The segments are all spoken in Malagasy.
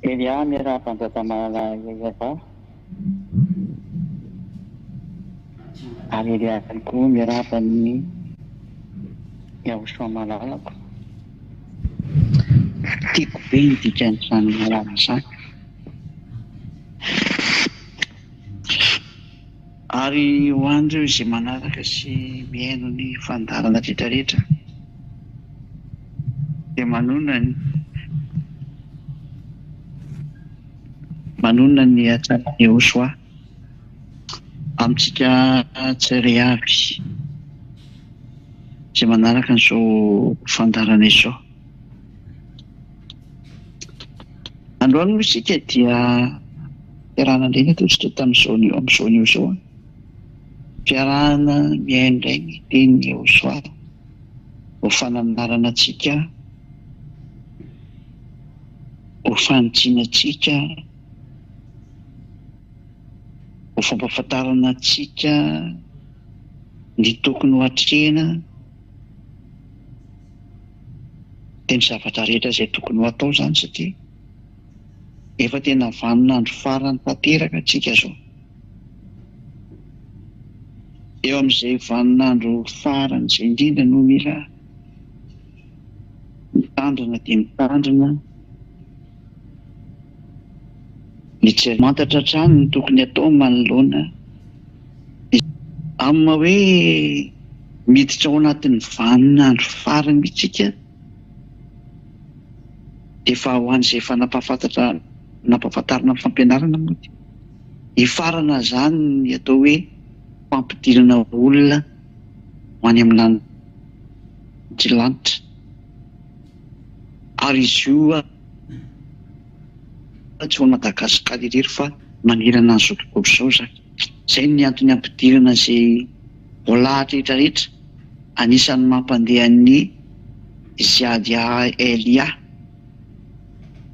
Elia miarahaba tata Malayafa ary Elia ihany koa miarahaba ny Yahosoa malalako. Tiako be ny dikan'izany malalaka izany. Ary ho an'ireo izay manaraka sy mihaino ny fandarana rehetrarehetra dia manonona ny hatsaran'i Yahosoa amintsika tsiray avy izay manaraka an'izao fandarana izao. Androany moa isika dia fiarahana indray ataontsika amin'izao anio izao. Fiarahana mihaino indray ny tenin'i Yahosoa ho fananarana antsika, ho fanitsiana antsika, ho fampahafantarana antsika ny tokony ho hatrehana dia ny zavatra rehetra izay tokony ho atao izany, satria efa tena vanin'andro farany tanteraka antsika izao. Eo amin'izay vanin'andro farany izay indrindra no mila mitandrina dia mitandrina, ny tsy mantatra hatrany ny tokony atao manoloana amin'ny hoe miditra ao anatin'ny vanin'andro farany mihitsika. Dia efa ho an'izay efa nampahafantarana amin'ny fampianarana moa dia hifarana izany ny atao hoe fampidirana olona ho any amin'ny lanitra lanitra. Ary izy io tsy ho Madagasikara irery fa manerana an'izao tontolo izao zany. Izay ny antony ampidirana izay voalahatra rehetrarehetra anisan'ny mampandeha ny ziady Elia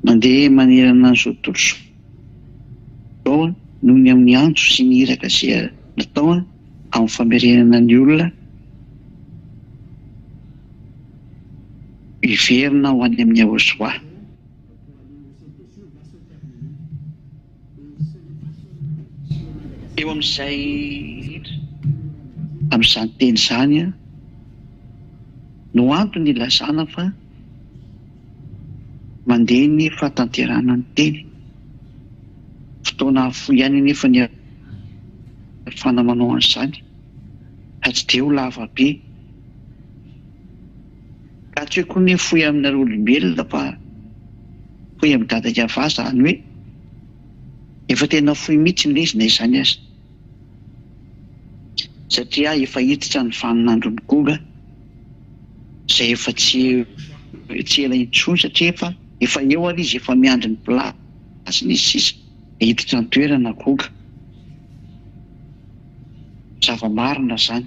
mandeha manerana an'izao tontolo izao noho ny amin'ny antso sy ny iraka izay natao amin'ny famerenana ny olona hiverina ho any amin'ny Yahosoa. Eo amin'izany teny izany no antony ilazana fa mandeha ny fahatanterana ny teny. Fotoana fohy ihany nefa ny fanamanao an'izany, ka tsy dia ho lava be, ka tsy hoe koa ny fohy aminareo olombelona fa fohy amin'ny dadaka avahy, izany hoe efa tena fohy mihitsy ny lezina izany aza, satria efa hiditra ny vanin'andro ny gonga izay efa tsy ela intsony, satria efa eo ary izy efa miandry ny plasiny izy sisa hiditra ny toerana gonga. Zava-marina izany.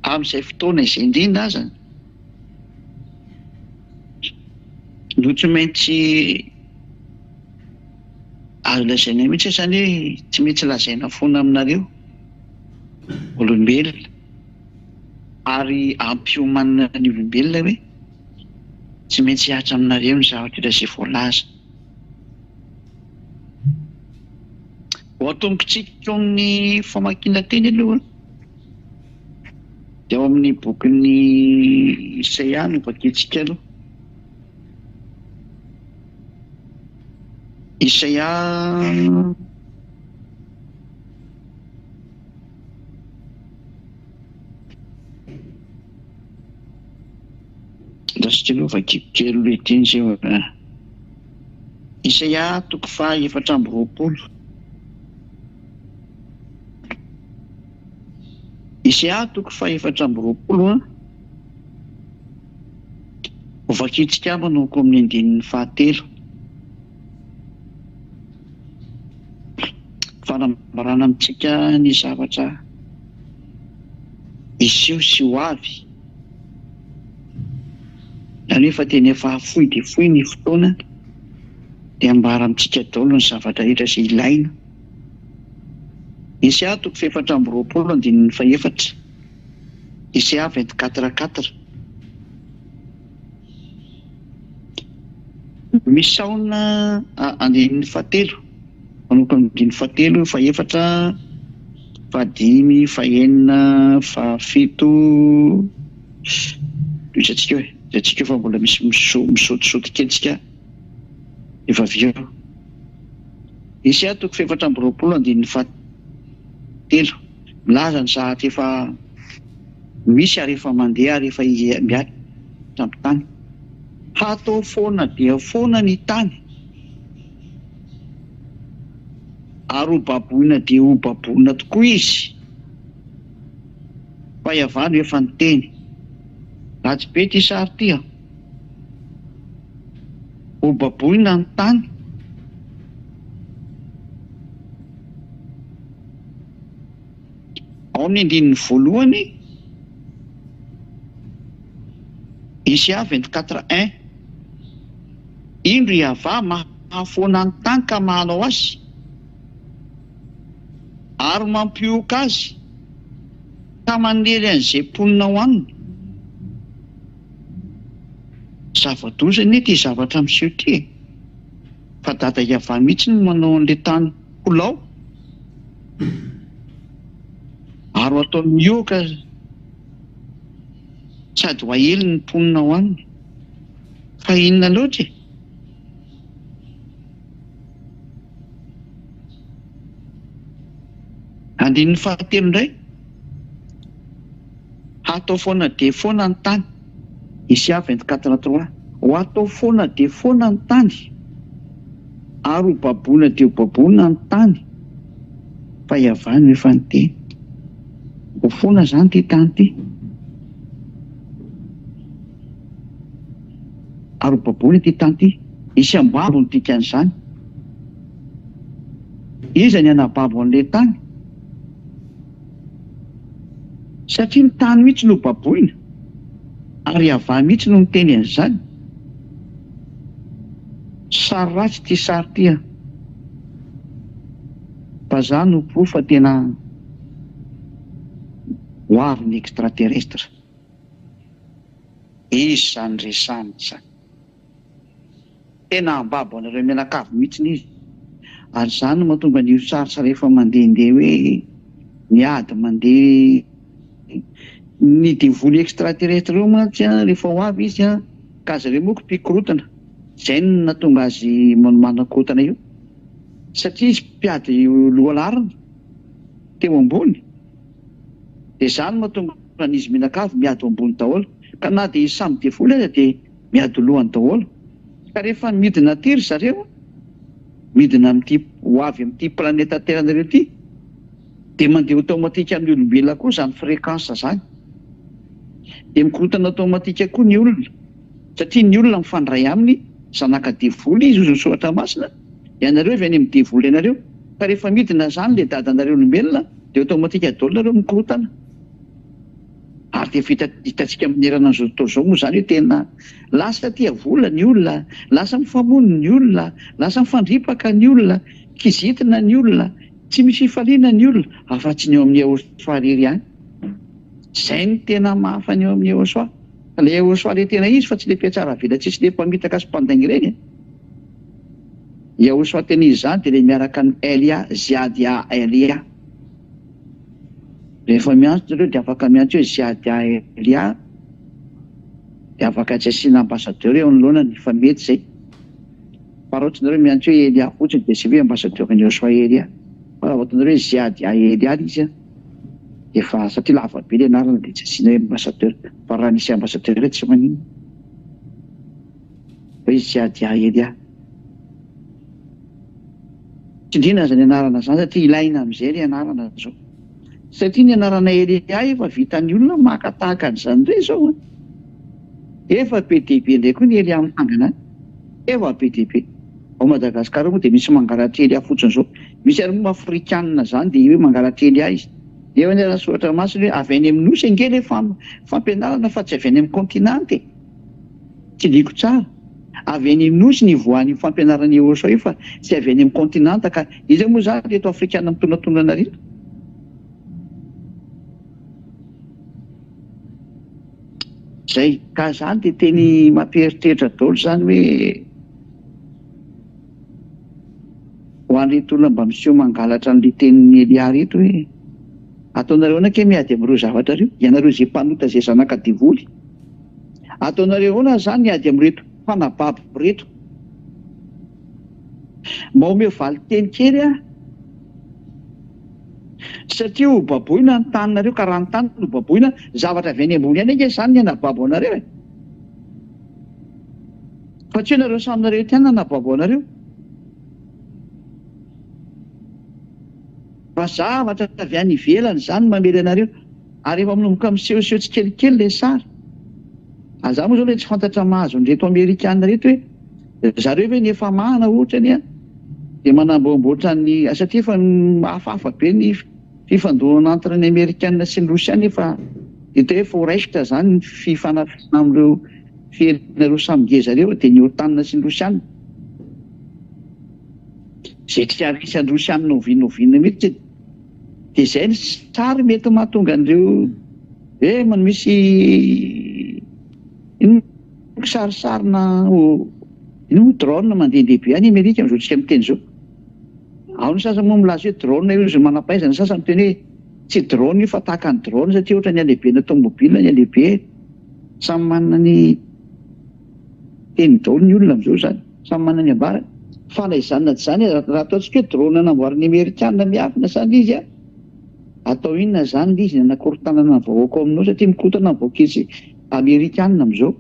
Amin'izay fotoana izay indrindra aza no tsy maintsy azo lazaina mihitsy izany hoe tsy maintsy lazaina foana aminareo olombelona ary ampiomanana ny olombelona hoe tsy maintsy hihatra aminareo ny zavatra izay voalaza. Ho atombontsika eo amin'ny famakiana teny aloha dia ao amin'ny bokin'ny Isaia no vakintsika aloha. Isaia rasika aloha vakiko kely hoe teny zay. Isaia toko faha 420. Isaia toko faha 420 ho vakitsika manoko amin'ny andinin'ny 9. Fanambarana amintsika ny zavatra iseho sy ho avy, izany hoe fa tena efa fohy dia fohy ny fotoana, dia ambara amintsika daholo ny zavatra rehetra izay ilaina Isia 4:24. Isia 24:4. Misy saona andininy fahatelo, manomboka andininy fahatelo, faefatra, fahadimy, fahenina, fahafito, isatsika hoe, isatsika fa mbola misy misaotisaoty kelitsika efa avy eo. Isia 4:20 andininy fahatelo, milaza ny sahatra efa misy ary efa mandeha ary efa miatra amin'ny tany. Hatao foana dia foana ny tany, ary ho baboina dia ho baboina tokoa izy. Fa iavano efa niteny, ratsy be ty sary ty a. Ho baboina ny tany, ao ny andininy voalohany, Isia 24:1. Indro iava mahafoana ny tany ka mahalao azy, ary mampioka azy ka manery an'izay mponina ho aminy. Zava-doza anie ty zavatra miseho ty, fa dada iava mihitsy no manao an'le tany polao, ary atao mioka sady ho ahely ny mponina ho aminy. Fa inona loatra e? Andininy fahatelo indray, hatao foana dia foana ny tany. Isia 24:3. Ho atao foana dia foana ny tany, ary ho baboina dia ho baboina ny tany. Fa iavano efa niteny, ho foana zany ty tany ty, ary ho baboina ty tany ty. Isy ambabo ny dikan'izany. Iza ny anababo an'le tany? Satria ny tany mihitsy no baboina, ary iava mihitsy no miteny an'izany. Sary ratsy ty sary ty a. Vazaha no po fa tena ho avy ny extraterrestre. Izy zany resany zany. Tena ambabo anareo mianakavy mihitsy izy. Ary zany no mahatonga an'io saritsara efa mandehandeha hoe miady mandeha ny devoly extraterrestre reo mantsy a, rehefa ho avy izy a, ka azy reo moko mpikorotana. Zay no nahatonga azy manakorotana io, satria izy mpiady lohalarina teo ambony, dia zany mahatonga an'izy mianakavy miady ambony daholo. Ka na dia samy devoly aza dia miady lohany daholo. Ka rehefa midina tiry zareo, midina amin'ity ho avy amin'ity planeta Terre nareo ity, dia mandeha automatika amin'ny olombelona koa zany fréquence zany. Dia mikorotana automatika koa ny olona, satria ny olona mifandray aminy zanaka devoly izy ozy ny soratra masina, ianareo avy any amin'ny devoly ianareo. Ka rehefa midina zany le dadanareo olombelona, dia automatika daholo nareo mikorotana. Ary dia vita hitantsika amin'ny erana an'izao tontolo izao moa zany hoe tena lasa tia vola ny olona, lasa mifamono ny olona, lasa mifandripaka ny olona, kizitina ny olona, tsy misy fifaliana ny olona, afa-tsy ny eo amin'ny Eosoa iry ihany. Zay ny tena mahafany eo amin'ny Eosoa. Le Eosoa le tena izy fa tsy le mpiatsara vela, tsy le mpamitaka sy mpandaingy ireny. Eosoa tena izy zany dia le miaraka ny Elia, Ziadia Elia. Rehefa miantso ireo dia afaka miantso hoe Ziadia Elia, dia afaka tsy asiana ambassadeur eo anoloana fa mety zay. Fa raha ohatranareo miantso hoe Elia fotsiny dia tsy hoe ambassadeur ny Eosoa Elia. Fa raha ohatranareo hoe Ziadia Elia izy a, efa satria lava be le anarana dia tsy asiana hoe ambassadeur. Fa raha nisy ambassadeur ireo tsy manino hoe Ziadia Elia. Tsindrina zany anarana zany satria ilaina amin'izay le anarana zao. Satria ny anarana Elia efa vitan'ny olona makatahaka an'izany indray izao. Efa be dia be indray koa ny Elia mitangana any. Efa be dia be. Ao Madagasikara moa dia misy mangalatra Elia fotsiny izao. Misy ary moa afrikanina zany dia hoe mangalatra Elia izy. Eo ny soratra masina hoe avy any amin'ny nosy ange le fampianarana fa tsy avy any amin'ny kontinanty. Tsy liko tsara. Avy any amin'ny nosy ny voan'ny fampianarana Eosoa io fa tsy avy any amin'ny kontinanta. Ka izy moa zany reto afrikana mitonatona nareo. zay ka zany de teny mampieritreritra daholo zany hoe ho an'reto olona mba miseho mangalatra an'le tenin'ny Elia reto hoe ataonareo anake miady amin'ireo zavatra reo, ianareo zay mpanota zay zanaka divoly, ataonareo ahoana zany miady amin'reto fanababo reto, mba omeo valy teny kely a, satria ho baboina ny taninareo ka raha ny tany no baboina, zavatra avy any ambony any ake zany ny anababo anareo e, fa tsy nareo saminareo ty any anababo anareo, fa zavatra avy any ivelany zany mamely anareo, ary efa minomboka misehoseho tsy kelikely le sary. Aza moa zao le tsy fantatra mahazo nreto Amerikanina reto hoe zareo ve ny efa mahana ohatrany a de manamboamboatra ny satria efa hafahafa be ny fifandohana antara ny Amerikanina sy ny Rosiana efa hita hoe foraisitra zany ny fifanafisana amin'ireo fierinareo samy ngeza reo de ny otanina sy ny Rosiana zay tsy arisy any Rosiana novinoviana mihitsy de zay ny sary mety mahatonga an'ireo hoe misy sarisarina drone mandehandehibe any Amerika am'izao tsika miteny zao. Ao ny sasany moa milaza hoe drone io izy manam-pahaizana, sasany miteny hoe tsy drone io fa tahaka ny drone satria ohatra ny alehibena tomobile ny alehibe samy manana ny teny drone ny olona am'izao zany, samy manana ny ambara fa na izany tsy zany raha ataontsika hoe drone namboarin'ny Amerikanina miafina zany izy a, atao inona zany izy nanakorontanana ny vahoaka aminao satria mikotana ny vahoaka izy Amerikanina am'izao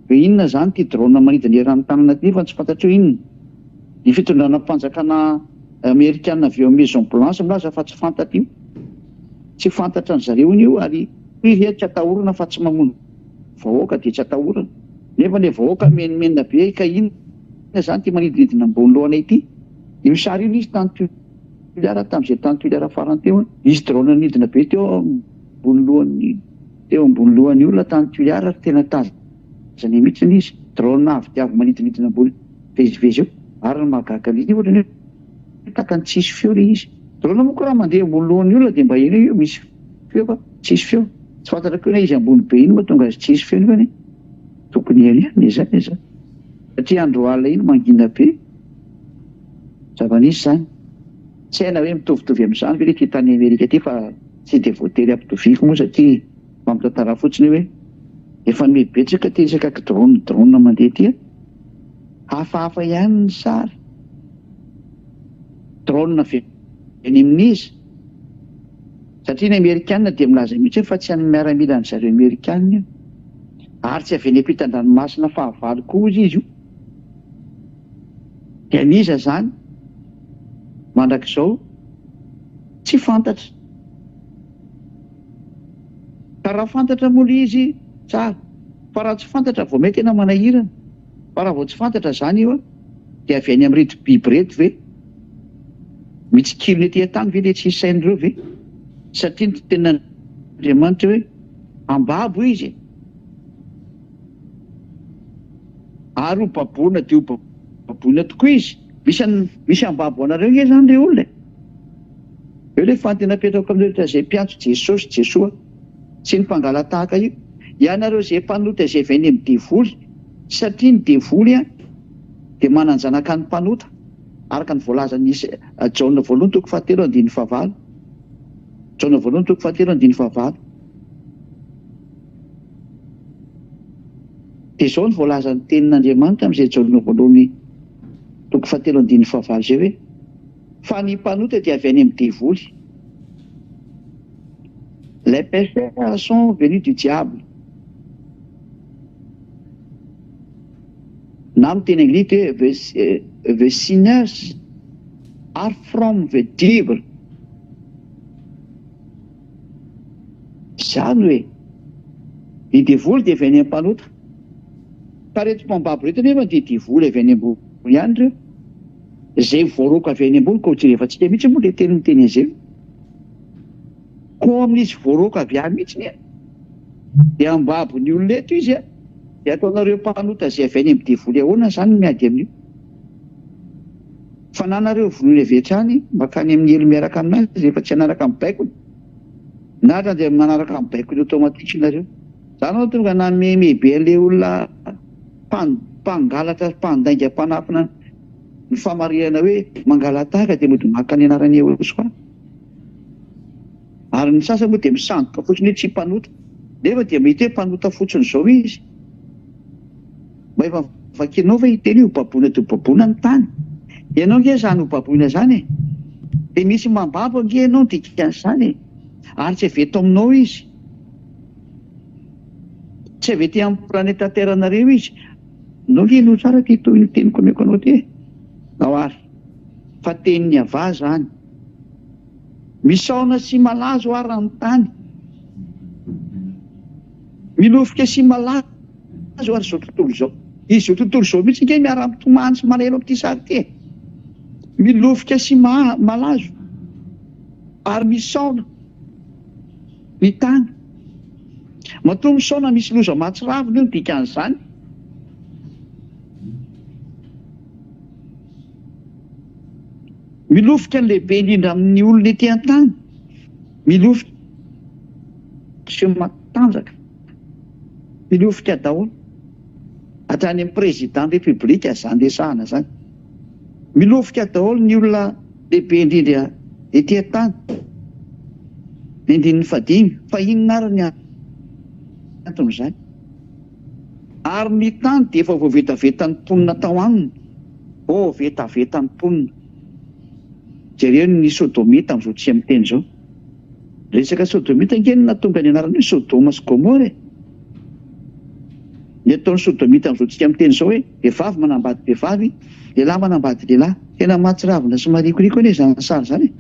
hoe inona zany ty drone manidina eran'ny-tanana ty fa tsy fantatro inona ny fitondrana mpanjakana Amerikanina avy eo Maison Blanche milaza fa tsy fantatra io, tsy fantatra ny zareo io ary hoe tsy atahorana fa tsy mamono vahoaka de tsy atahorana nefa le vahoaka menimena be ka inona zany ty manidinidina ambony lohana ity. Io sary io izy tany Tuileries tam'izay tany Tuileries farany teo izy drone nidina be teo ambony lohan'ny olona tany Tuileries tena tazany mihitsy izy drone avy diavy manidinidina ambony vezivezy eo ary ny mahagaga izy ohatra ny takany tsisy feo le izy drone moa ko raha mandeha ambony lohan'ny olona de mba eny io misy feo fa tsisy feo, tsy fantatra koa izy ambony be iny mahatonga azy tsisy feo nefa tokony eny zany satria andro alina iny mangina be zava-nisy zany, tsy haina hoe mitovitovy amin'izany ve le ty tany Amerika ty fa tsy de voatery ampitoviko moa satria mampitantara fotsiny hoe efa mibetsaka ty resaka drone mandeha ty hafahafa ihany ny sary drone eny amin'izy satria ny Amerikanina dia milaza mihitsy fa tsy any miaramila ny zareo Amerikanina ary tsy avy any ampitan-dranomasina fahavalo koa izy io de aniza zany mandrak'izao tsy fantatra ka raha fantatra moa le izy tsara fa raha tsy fantatra vao mety tena manahirana, fa raha vao tsy fantatra zany io a de avy any am'reto biby reto ve mitsikilo ety an-tany ve le tsy sain'ireo ve satria ny tena Andriamanitra hoe ambabo izy ary ho baboina de ho baboina tokoa izy, misy ambabo anareo nge zany le olona eo le fantenapetrako amin'ireo zay mpiantso Jesosy Jesoa sy ny mpangala tahaka io ianareo zay mpanota zay avy any amin'ny devoly satria ny devoly a de mananjanaka ny mpanota araka ny voalazan'ny Jaona voalohany toko fahatelo andiny fahavalo, Jaona voalohany toko fahatelo andiny fahavalo de zao ny voalazan'ny tenin'Andriamanitra am'izay Jaona voalohany toko fahatelo andiny fahavalo zay hoe fa ny mpanota dia avy any amin'ny devoly, les pécheurs sont venus du diable. Na amin'ny teny anglisy the sinners are from the devil. Zany hoe ny devoly dia avy any amin'ny mpanota ka reto mpambabo reto nefa dia devoly avy any ambony ihany reo zay voaroko avy any ambony ka ho jerevantsika mihitsy moa le teny miteny an'izay ko amin'izy voaroko avy any mihitsy de ambabo ny olona eto izy a de ataonareo mpanota zay avy any amin'ny devoly ahoana zany miady amin'io fa na nareo vonoiny avy hatrany makany amin'ny elo miaraka aminazy rehefa tsy hanaraka amin'ny baikony na de manaraka amin'ny baikony automatique nareo Zany tonga nameme be le olona mpangalatra mpandainga mpanapina ny famariana hoe mangalatahaka dia mody maka ny anarany Eosoa. Ary ny sasany moa dia misandoka fotsiny hoe tsy mpanota, nefa dia mety hoe mpanota fotsiny zao izy. Mba efa vakinao fa hiteny io baboina dia baboina ny tany. Ianao nge zany ho baboina zany e. Dia misy mambabo ange ianao dikan'izany e. Ary tsy veto aminao izy. Tsy avy ety amin'ny planeta Terre nareo izy. Nao nge no tsara ty toy ny teniko ameko anao ty. Ao ary. Fa tenin'ny ava zany. Misaona sy malazo ary amin'ny tany. Milofika sy malazo ary zao tontolo zao. Izy zao tontolo zao mitsy nge miara-mitomany sy malelo amin'ity sary ty. Milofika sy malazo ary misaona ny tany. Matoa misaona misy loza mahatsiravina io dikan'izany. Milofika ny lehibe indrindra amin'ny olona ety an-tany. Milofika sy matanjaka. Milofika daholo. Hatrany amin'ny président république zany lesahana zany. Milofika daholo ny olona lehibe indrindra ety an-tany. Indrin'ny fadimy, fa inona ary ny anton'izany. Ary ny tany dia efa voavetavetan'ny mponina tao aminy. Vetavetan'ny mponina. Jereo ny sodomita amin'izao tsy amin'ny teny zao. Resaka sodomita nge no natonga ny anarany hoe Sodoma sy Gomora. Ny ataon'ny sodomita amin'izao tsy amin'ny teny zao hoe vehivavy manambady vehivavy, lehilahy manambady lehilahy. Tena mahatsiravina sy marikoriko anie zany sary zany.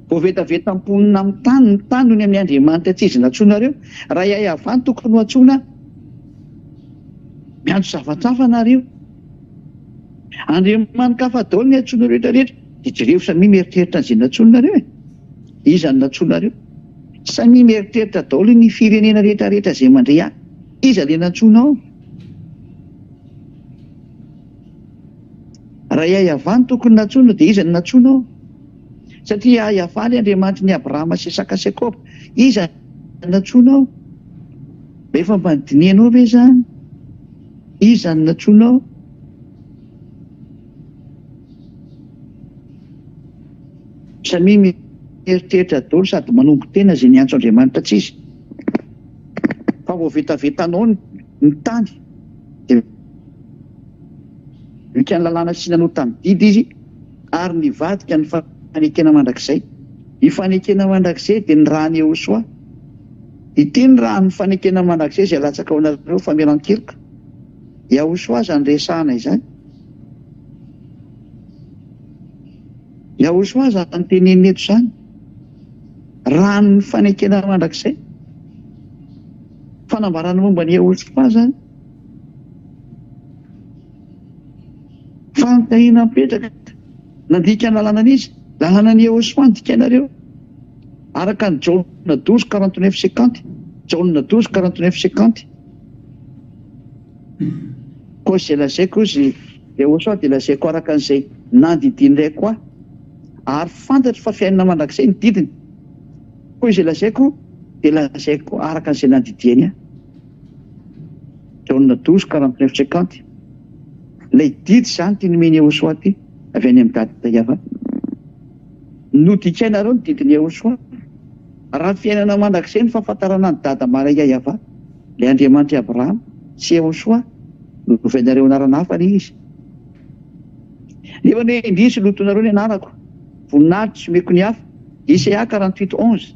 Voavetavetan'ny mponina amin'ny tany, ny tany noho ny amin'ny Andriamanitra tsy izy natsoanareo. Raha iay avany tokony ho atsoina miantso zavatsafa nareo. Andriamanitra fa daholo ny atsoina rehetra rehetra. Dia jereo samy mieritreritra an'izay natsoanareo e. Iza ny natsoanareo? Samy mieritreritra daholo ny firenena rehetra rehetra izay mandray ahy. Iza le natsoanao? Raha iay avany tokony natsoina dia iza ny natsoanao? Satria ahy avaly Andriamanitra ny Abrahama sy Isaka sy Jakoba. Iza ny natsoanao? Efa mandinianao ve zany? Iza ny natsoanao? Samy mieritreritra daholo sady manompo tena izay niantso Andriamanitra tsy izy. Fa voavetavetanao ny tany. Dia mika ny lalàna sy nanao tamin'ny didy izy ary nivadika ny fanekena mandrakizay. Ny fanekena mandrakizay dia ny rahan'ny Eosoa. Ity ny rahan'ny fanekena mandrakizay izay latsaka ao anareo famelan-keloka. Eosoa zany resahana izany. Eosoa zany tenenina eto zany. Rahan'ny fanekena mandrakizay. Fanambarana momba ny Eosoa zany. Fantahina mipetraka nandika ny lalànan'izy. Lalànan'ny Eosoa ndikanareo. Araka ny Jaona 12:49-50. Jaona 12:49-50. Koa izay lazaiko izy Eosoa dia lazaiko araka an'izay nandidin'iray koa. Ary fantatro fa fiainana mandrakizay ny didiny. Koa izay lazaiko dia lazaiko araka an'izay nandidiany ahy. Jaona 12:49-50. Ilay didy zany ty nomeny Eosoa ty. Avy any amin'ny dady hafa. Nodikainareo ny didiny Eosoa. Raha fiainana mandrakizay ny fahafantarana ny dada maray hafa. Ilay Andriamanitra Abrahama sy Eosoa. Novainareo anarana hafa ilay izy. Nefa ny indrisy lotonareo ny anarako. Voninahitra tsy omeko ny hafa. Isaia 48:11.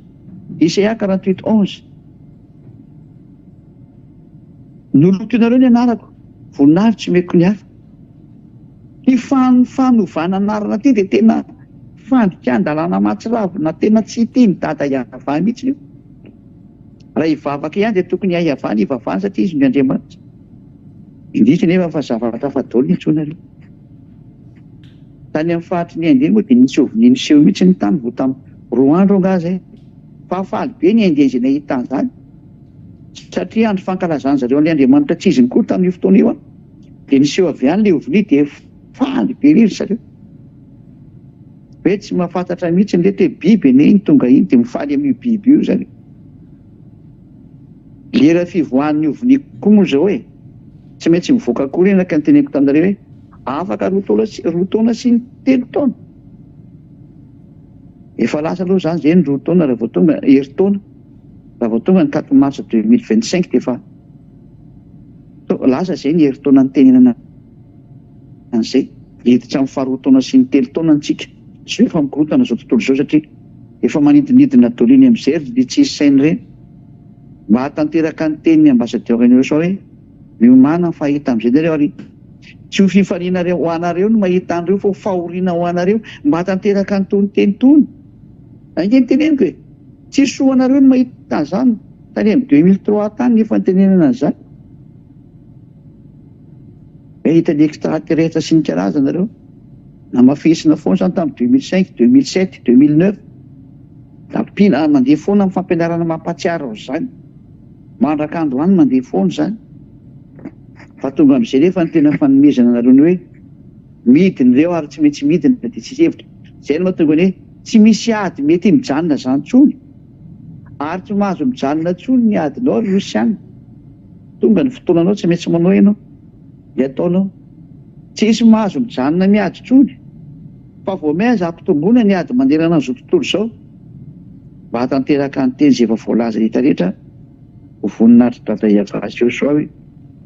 Isaia 48:11. Nolotonareo ny anarako. Voninahitra tsy omeko ny hafa. Ny fanovana anarana ty dia tena fandikan-dalàna mahatsiravina tena tsy tiany dada hiavany mihitsy io. Raha hivavaka ihany dia tokony hiavany hivavany satria izy ny Andriamanitra. Indrisy nefa fa zavatra fa daholo nitsoanareo. Tany amin'ny fahatry ny andeny moa dia nisy ovy niseho mihitsy ny tany vao tamin'ny 2 andro angazy. Fahafaly be ny andeny izay nahita an'izany. Satria andro fankalazany zareo an'ilay Andriamanitra tsy iziny koa tamin'io fotoana io. Dia niseho avy any ilay ovy dia faly be riry zareo. Hoe tsy mahafantatra mihitsy ny lety hoe biby eny iny tonga iny dia mifaly amin'io biby io zareo. lera fivoahan'ny ovoniko koa moa zao hoe tsy maintsy mivoaka akory enaka ny teneko tanareo hoe afaka roa taona sy ny 3 taona. Efa lasa aloha zany zay ny 2 taona raha vao tonga herintaona, raha vao tonga ny 4 mars 2025 dia efa lasa zay ny herintaona ny tenenana an'izay. Hiditra amin'ny faharoa taona sy ny 3 taona antsika. Tsy hoe efa mikorotana zao tontolo zao satria efa manidinidina Doliny amin'izay ry tsy sainy ireny. Mba hatanteraka ny tenin'ny ambassadeur-ny USA hoe miomana ny fahita amin'izay nareo ary tsy ho fifaliana ho anareo no mahita an'ireo fa ho fahoriana ho anareo mba hatanteraka ny tony teny tony. Angeny teneniko hoe tsy soa anareo no mahita an'izany tany amin'ny 2003 tany efa nitenenana an'izany. Hita ny extraterrestre sy ny karazana nareo namafisina foana zany tamin'ny 2005, 2007, 2009 da mandeha foana amin'ny fampianarana mampatsiaro zany. Mandraka androany mandeha foana zany. Fa tonga amin'izay rehefa ny tena fanomezana nareo ny hoe midiny ireo ary tsy maintsy midina dia tsy hevitra. Izay no mahatonga ny hoe tsy misy ady mety mijanona zany tsony ary tsy mahazo mijanona tsony ny adinao ry Osiana. Tonga ny fotoananao tsy maintsy manao ianao ny ataonao. Tsisy mahazo mijanona miady tsony fa vao maiza ampitomboina ny ady manerana an'izao tontolo izao mba hatanteraka ny teny izay efa voalaza hita rehetra ho voninahitra dada Iavasy Joshua hoe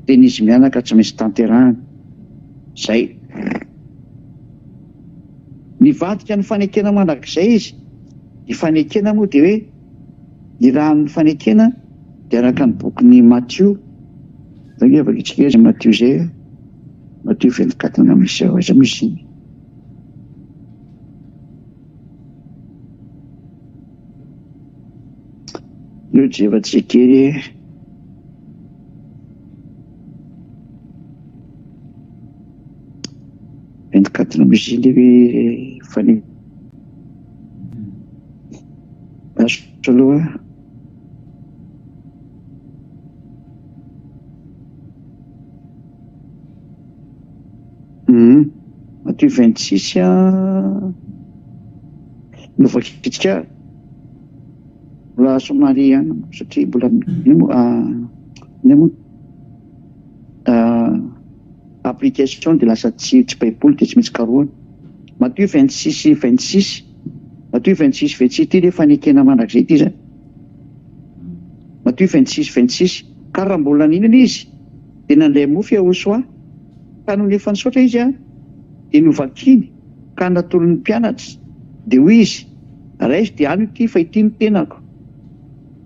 teny izy mianaka tsy maintsy tanterahana. Zay nivadika ny fanekena mandrakizay izy. Ny fanekena moa dia hoe ny rahan'ny fanekena dia araka ny bokin'ny Matthieu. Zay afaka itsika izy Matthieu zay Matthieu 24 na misy aiza misy iny. Io jevatsekery 24 misy iny hoe fane aso aloha Matthieu 26 novakitsika mbola somary satria mbola application dia lasa tsy baiboly dia tsy maintsy karohana. Matthieu 26 Matthieu 26 ty ilay fanekena mandrakizay ty zany. Matthieu 26 ka raha mbola ninana izy dia nandray mofy Joshua ka no nefa nisaotra izy dia novakiny ka natolon'ny mpianatra dia hoy izy raizy dia any ity fa ity no tenako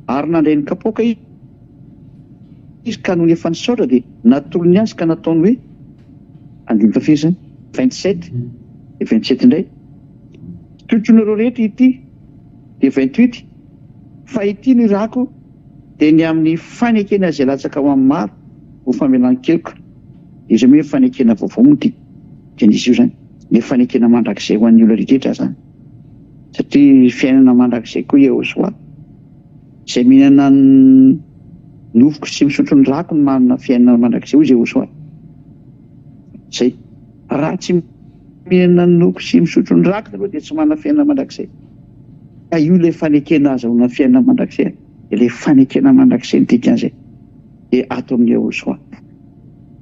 ary nandray ny kapoaka izy ka no nefa nisaotra dia natolony azy ka nataony hoe andimy fafiry zany 27 dia 27 indray totsonareo rehetra ity dia 28 fa ity no irako dia ny amin'ny fanekena izay latsaka ho amin'ny maro ho famelan-keloko. Izy hoe fanekena vaovao moa dia nisy io zany ny fanekena mandrakizay ho an'ny olona rehetra zany satria fiainana mandrakizay koa Joshua izay mihinana nofoko sy misotro ny rako no manana fiainana mandrakizay hoy Joshua. Zay raha tsy mihinana nofoko sy misotro ny rako aloha dia tsy manana fiainana mandrakizay. Ka io ilay fanekena azahoana fiainana mandrakizay ilay fanekena mandrakizay ny dikan'izay dia ato amin'ny Joshua.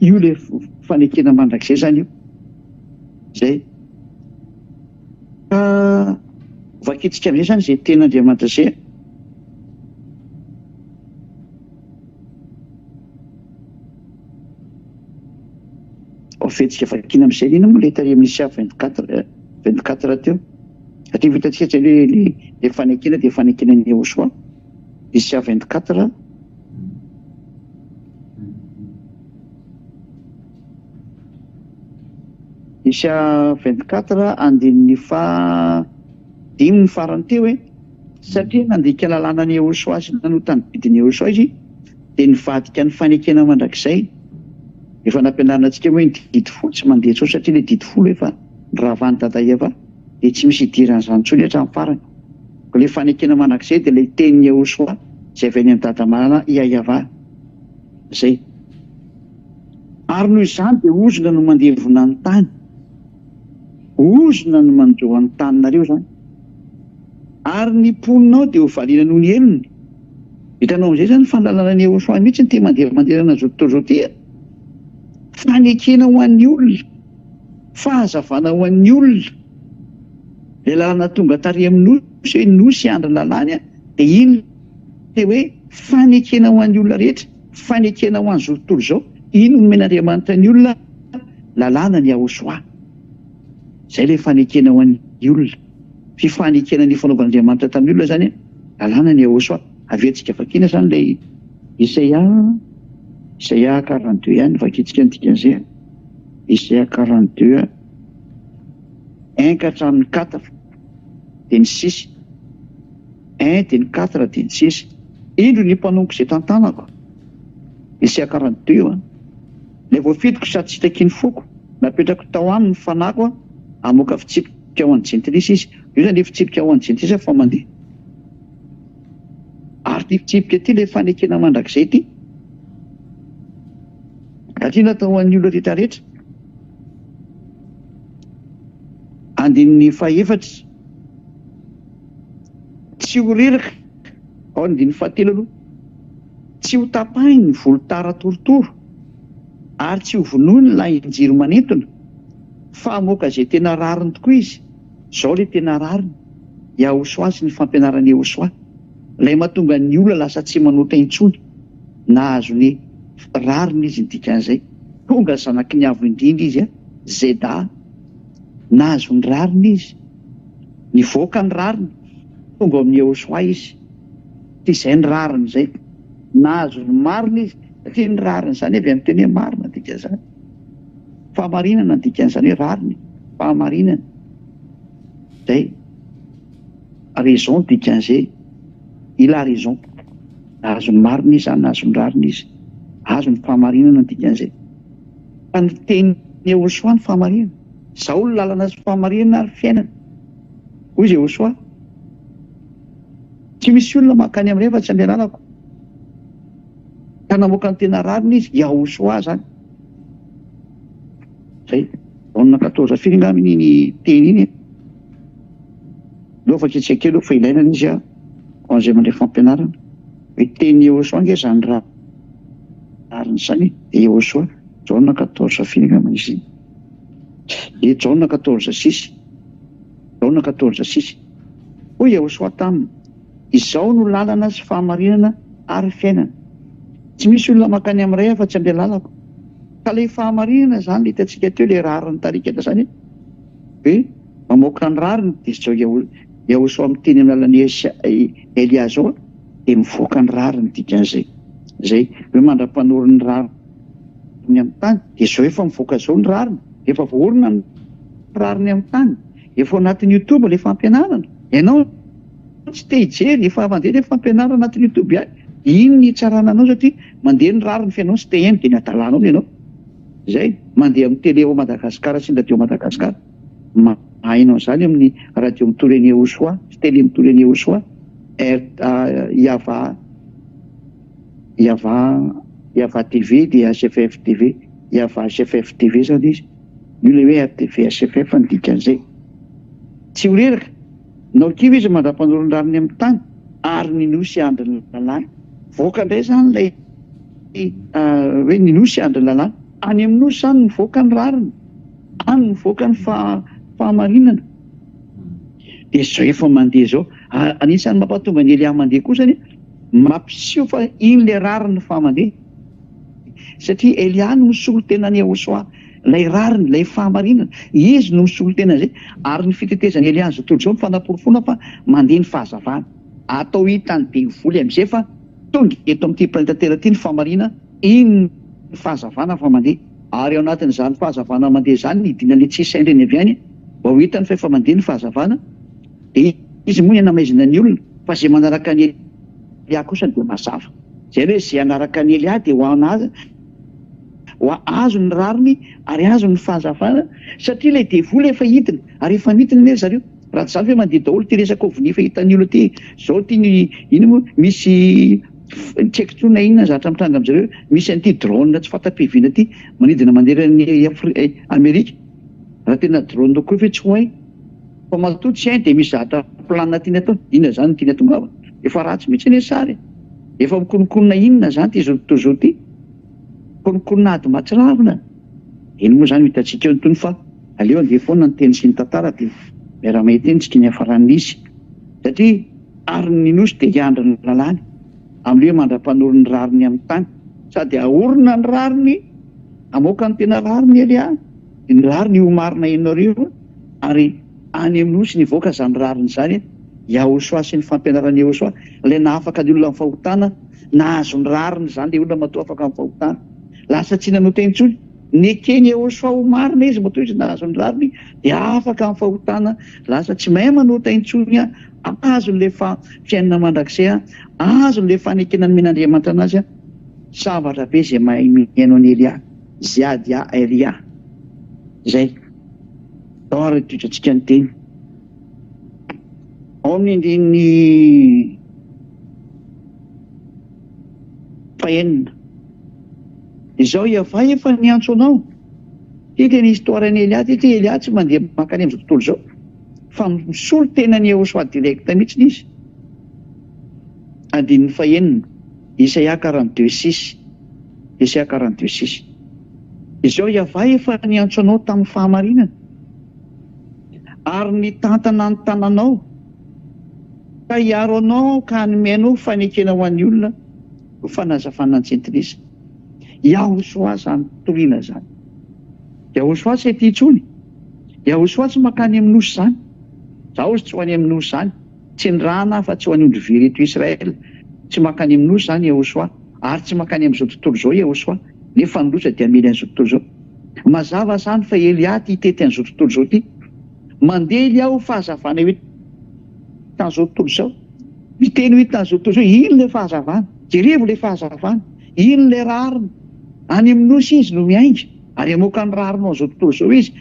Io ilay fanekena mandrakizay zany io. Zay vakitsika amin'izay zany izay ten'Andriamanitra zay. Fetsika vakina amin'izay nina moa ilay tary amin'ny Isia 24 teo satria vitantsika tsy ilay fanekena dia fanekena ny Joshua. Isia 24 Isia 24 andin'ny 5 ny farany teo satria nandika lalàna ny Joshua sy nanotany didiny Joshua izy dia nivadika ny fanekena mandrakizay. Efa nampianarana antsika hoe ny didy folo tsy mandeha tsao satria ilay didy folo efa rahavany dada Eva dia tsy misy idiran'izany tsony hatramin'ny farany. Ko ilay fanekena mandrakizay dia ilay tenin'ny Joshua izay avy any amin'ny dada marana Iayava. Zay ary noho izany dia ozona no mandevona ny tany, ozona no mandroa ny taninareo zany ary ny mponinao dia ho valiana noho ny elony Hitanao amin'izay zany fandalarana ny Yehosoa mihitsy ty mandeha zao ty. Fanekena ho an'ny olona, fahazavana ho an'ny olona. Le lalana tonga tary amin'ny nosy hoe nosy andro lalàny dia iny te hoe fanekena ho an'ny olona rehetra, fanekena ho an'izao tontolo izao. Iny no nomen'Andriamanitra ny olona lalàna ny Yehosoa. Zay le fanekena ho an'ny olona. Fifanekena ny fanaovan'Andriamanitra tamin'ny olona zany lalàna ny Yehosoa. Aventsika vakiana zany ilay Isaia 42 ihany vakitsika an'izay. Isaia 42 1 ka hatramin'ny 4 dia ny 6. 1 dia ny 4 dia ny 6. Indro ny mpanompo izay tantanako. Isaia 42 ilay voafidiko sady tsy takiany foko, napetrako tao aminy ny fanako hamoaka fitsipika ao an'ny jentilisa izy. Io zany le fitsipika ao an'ny jentilisa fa mandeha. Ary ty fitsipika ty le fanekena mandrakizay ty. Satria natao an'ny olona rehetra rehetra. Andininy fahaefatra. Tsy ho reraka. Ao andininy fahatelo aloha. Tsy ho tapahiny ny volotara torotoro. Ary tsy ho vonoiny lay jiro manentona. Fa hamoaka izay tena rariny tokoa izy. Zao le tena rariny. Yehosoa sy ny fampianarany Yehosoa. Ilay mahatonga ny olona lasa tsy manoatra intsony. Nahazo ny rariny izy dikan'izay. Tonga zanaky ny avo indrindra izy Zeda. Nahazo ny rariny izy. Nivoaka ny rariny. Tonga amin'ny Yehosoa izy. Ty izay ny rariny izay. Nahazo ny marina izy. Satria ny rariny izany avy amin'ny teny marina dikan'izany. Fahamarinana dikan'izany hoe rariny. Fahamarinana. Zay. Raison dikan'izay. Il a raison. Nahazo ny marina izy zany, nahazo ny rariny izy. Azo ny fahamarinana dikan'izay. Fa ny teny Yehosoa ny fahamarinana. Zao ny lalana sy fahamarinana ary fiainana. Hoy izy Yehosoa. Tsy misy olona makany amin'ireny fa tsy andeha lalako. Ka namoaka ny tena rariny izy Yehosoa zany. Zay. Taonina 14 firingaminy ny teny iny. Leo fakitsika kely eo fa ilaina izy ho an'izay mandray fampianarana. Hoe teny Yehosoa nge zany rariny zany Yehosoa. Jaona 14 firingaminy izy. E Jaona 14:6. Jaona 14:6. Hoy Yehosoa taminy. Izao no lalana sy fahamarinana ary fiainana. Tsy misy olona makany amin'iray fa tsy andeha lalako. Ka ilay fahamarinana zany le hitantsika teo ilay rariny tarikana zany. Hoe mamoaka ny rariny dia zao Yehosoa miteny amin'ny alalan'ny Elia zao dia mivoaka ny rariny dikan'izay. Zay hoe mandra-panoro ny rariny amin'ny tany dia zao efa mivoaka zao ny rariny. Efa voaorina ny rariny amin'ny tany. Efa anatin'ny YouTube ilay fampianarana. Ianao tsy te hijery efa mandeha ilay fampianarana anatin'ny YouTube ihany. Iny ny tsarana anao satria mandeha ny rariny fianao sy te haino dia ny adalanao ianao. Zay mandeha amin'ny télé ao Madagasikara sy ny radio Madagasikara. Hainao zany amin'ny radio mitoreny Yehosoa, télé mitoreny Yehosoa, Yava TV dia SFF TV, Yava SFF TV zany izy. Io le hoe RTV SFF ny dikan'izay. Tsy ho reraka. Nao kiva izy mandra-panoro ny rariny amin'ny tany ary ny nosy andro ny lalàna. Voaka indray zany ilay hoe ny nosy andro ny lalàna. Any amin'ny nosy zany mivoaka ny rariny. Any mivoaka ny fahamarinana. Dia zao efa mandeha zao. Anisan'ny mampatonga ny Elia mandeha koa zany mampiseho fa iny le rariny fahamandeha. Satria Elia no misolo tenany Yehosoa. Lay rariny, lay fahamarinana. Izy no misolo tena zay. Ary ny fitetezany Elia zao tontolo zao mifanaporofona fa mandeha ny fahazavana. Atao hitany be voly amin'izay fa tonga eto amin'ity planeta Terra ity ny fahamarinana. Iny ny fahazavana fa mandeha. Ary ao anatin'izany fahazavana mandeha zany nidinan'ny tsy saindreny avy any. Mba ho hitany fa efa mandeha ny fahazavana. Dia izy moa ny anamaizina ny olona fa izay manaraka ny Elia kosa dia mazava. Zay hoe izay anaraka ny Elia dia ho azo ny rariny ary azo ny fahazavana satria ilay devoly efa hitiny ary efa nitiny ny zareo. Raha tsy zany hoe mandeha daholo ty resaka ovony efa hitan'ny olona ty. Zao ty ino moa misy tsy haiko tsony na inona zavatra mitranga amin'izareo misy an'ity drone tsy fatam-piviana ty manidina mandeha ny Amerika. Raha tena drone koa fa tsy ho hay. Fa matoa tsy hay dia misy zavatra planina tiany atao. Inona zany tiany atongavana. Efa ratsy mihitsy ny sary. efa mikonikonina inona zany ty zototozo ty, konikonina ady matsiravina. Iny moa zany hitantsika eo nytony fa aleo andeha foana ny teny sy ny tantara ty miara-mahita eny tsika ny hafaran'isy, satria ary ny nosy dia hiandry ny lalàny amin'io mandra-panoro ny rariny amin'ny tany, sady aorina ny rariny, amoaka ny tena rariny Elia, ny rariny ho marina ianareo, ary any amin'ny nosy nivoaka zany rariny zany Yahosoa sy ny fampianarany Yahosoa, ilay nahafaka ny olona amin'ny fahotana, nahazo ny rariny zany le olona matoa afaka amin'ny fahotana. Lasa tsy nanota intsony, ny ekeny Yahosoa ho marina izy matoa izy nahazo ny rariny dia afaka amin'ny fahotana, lasa tsy mahay manota intsony azo le fiainana mandrakizay, azo le fanekena ny men'Andriamanitra anazy zavatra be zay mahay miaino any Elia, ziadia Elia. Zay tao ary toetrantsika ny teny ao amin'ny fahenina. Izao Iava efa niantso anao, ty teny histoiran'ny Elia ty, Elia tsy mandeha mankany amin'izao tontolo izao fa misolo tenany Yahosoa direkta mihitsy izy. Andininy fahenina, Isaia 42:6, Isaia 42:6. Izao Iava efa niantso anao tamin'ny fahamarinana, ary nitantana ny tananao ka hiaro anao ka hanome fanekena ho an'ny olona ho fanazavana ny jentilisa. Yahosoa zany toriana zany. Yahosoa tsy ety intsony, Yahosoa tsy mankany amin'ny nosy zany, zaho tsy ho any amin'ny nosy zany, tsy nirana fa tsy ho any ondry vireto Israel, tsy mankany amin'ny nosy zany Yahosoa, ary tsy mankany amin'izao tontolo izao Yahosoa, nefa ny losa dia mily an'izao tontolo izao. Mazava zany fa Elia ty tety an'izao tontolo izao ty, mandeha Elia ho fahazavana hoe tan'izao tontolo izao, miteny hoe tan'izao tontolo izao, ino le fahazavana, jerevo le fahazavana, ino le rariny, any amin'ny nosy izy no miainga, ary amoaka ny rariny ao izao tontolo izao izy.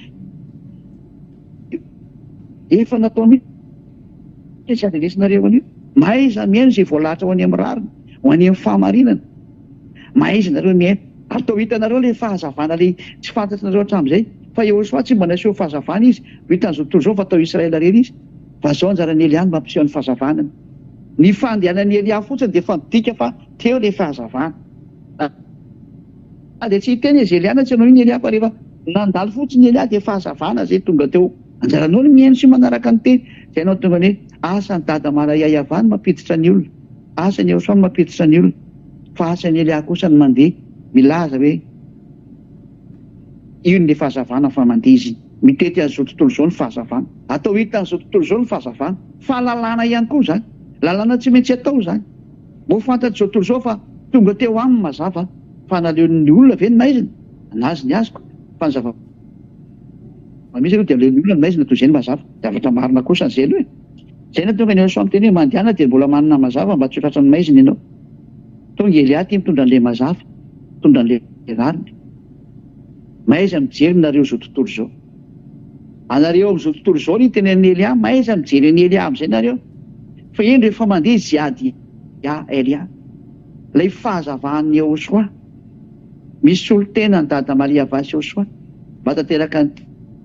Efa natao mihitsy tsy adresinareo an'io, mahay izy miaino izay voalahatra ho any amin'ny rariny, ho any amin'ny fahamarinana, mahay izy nareo miaino. Atao hitanareo le fahazavana le tsy fantatrinareo hatramin'izay, fa Yahosoa tsy mba naseho fahazavana izy ho hitan'izao tontolo izao fa atao Israela reny izy, fa zao anjaran'ny Elia no mampiseho ny fahazavanany. Ny fandehanan'ny Elia fotsiny dia fanditika fa teo le fahazavana. Dia tsy hiteny izy Elia tsy hanao iny Elia, fa rehefa nandalo fotsiny Elia dia fahazavana zay tonga teo. Anjaranao ny miaino sy manaraka ny teny, zay anao tonga ny asan'ny dada Iava ny mampiditra ny olona, asan'ny Yahosoa ny mampiditra ny olona, fa asan'ny Elia kosa ny mandeha milaza hoe io ny fahazavana fa mandeha izy mitety an'izao tontolo izao ny fahazavana. Atao hitan'izao tontolo izao ny fahazavana, fahalalana ihany koa zany, lalàna tsy maintsy atao zany. Mo fantatr' izao tontolo izao fa tonga teo aminy mazava fa naleon'ny olona ve ny maizina, nazy ny azoko fa ny zava misy aloha dia aleon'ny olona ny maizina toy izay ny mazava, zavatra marina kosa an'izay aloha. Zay na tonga ny Yahosoa amin'ny teny hoe mandehana dia mbola manana mazava mba tsy ho tratran'ny maizina ianao. Tonga Elia ty mitondra an'ilay mazava, mitondra an'ilay rariny. Maiza mijery nareo izao tontolo izao. Anareo amin'izao tontolo izao ny tenen'ny Elia, maiza mijery ny Elia amin'izay nareo. Fa eny rehefa mandeha ziady Elia, ilay fahazavahan'ny Yahosoa, misy olo tena ny dada Maria Vasy Yahosoa, mba tanteraka ny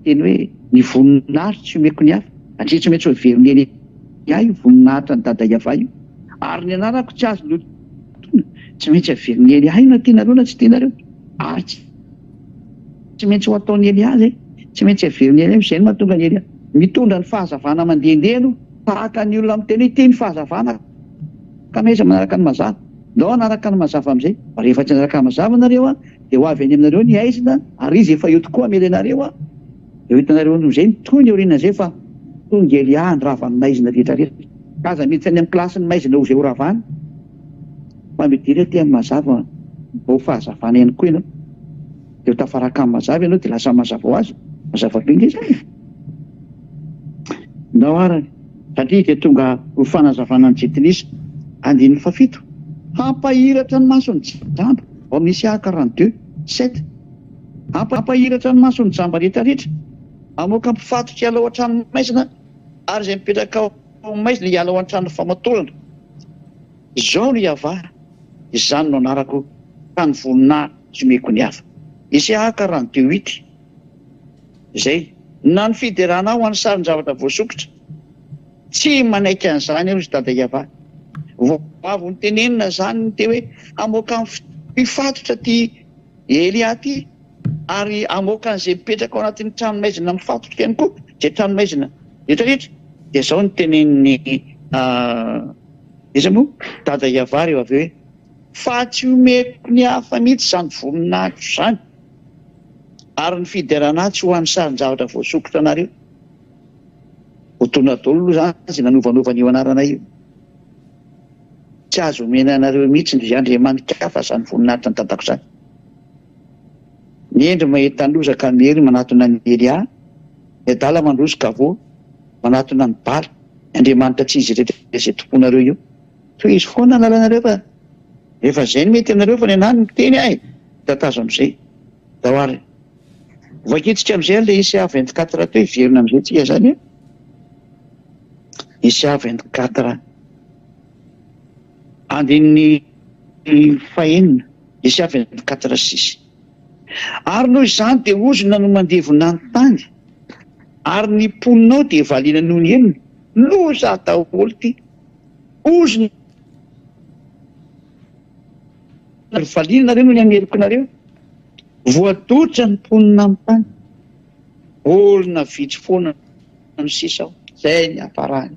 teny hoe ny voninahitra tsy omeko ny hafa, atria tsy maintsy ho heveriny Elia io voninahitra ny dada Iava io, ary ny anarako tsy azo lotona, tsy maintsy heveriny Elia io na tianareo na tsy tianareo, ary tsy maintsy ho ataon'ny Elia zay, tsy maintsy heveriny Elia, izay no mahatonga ny Elia mitondra ny fahazavana mandehandeha no tahaka ny olona amin'ny teny hoe teny fahazavana ka maiza manaraka ny mazava. Ndao anaraka ny mazava amin'izay, rehefa tsy anaraka ny mazava nareo dia ho avy any aminareo ny aizina, ary izy efa eo tokoa amely anareo dia hitanareo no zay toy ny aoriana zay fa tonga Elia nravany maizina rehetrarehetra, kaza miditsy any amin'ny klasiny maizina ho zay ho ravany, fa mety ty amin'ny mazava mba fahazavana ihany koa ianao, dia ho tafaraka amin'ny mazava ianao dia lasa mazava ho azy, mazava be indray zany. Ndao arany, satria dia tonga ho fanazavana ny jentilisa. Andininy fafito, hampahiratra ny mason'ny jamba, ao amin'ny Isaia 42:7, hampahiratra ny mason'ny jamba rehetrarehetra, amoaka mpifatotra hiala ao an-trano maizina, ary izay mipetraka ao maizina hiala ao an-trano famatorana. Izao no Iava, izany no anarako ka ny voninahitra tsy omeko ny hafa. Isaia 42:8, izay na ny fiderana ho an'ny sarin-javatra voasokotra, tsy manaiky an'izany aloha izy dada Iava, Avy nytenenina zany te hoe amoaka mifatotra ty Elia ty, ary amoaka an'izay mipetraka ao anatin'ny tranomaizina mifatotra ihany koa, zay tranomaizina rehetrarehetra. Dia zao ny teneniny iza moa dada Iavary eo avy hoe fa tsy omeko ny hafa mihitsy zany voninahitro zany, ary ny fiderana tsy ho an'ny sarin-javatra voasokotra anareo. Otona daholo aloha zany izay nanovanovana io anarana io. Tsy azo omena anareo mihitsy ny Andriamanitra hafa zany voninahitra ny dadako zany. Ny endry mahita lozaka mery manatona ny Elia, ny adala mandrosoka avo manatona ny Bala. Andriamanitra tsy izy rehetra izay tomponareo io. Toy izy foana lalanareo fa rehefa zay ny mety aminareo fa ny anany miteny ahy tatazo am'izay. Dahoary. Vakitsika am'izay le Isaia 24 teo iverina am'izay tsika zany hoe. Isaia 24 andin'ny fahenina, Isaia 24:6. Ary noho izany dia ozona no mandevona ny tany, ary ny mponinao dia valina noho ny henona. Loza daholo ty. Ozona valina nareo noho ny ameloko nareo. Voadotra ny mponina amin'ny tany. Olona vitsy foana no sisa ao. Zay ny aparahany.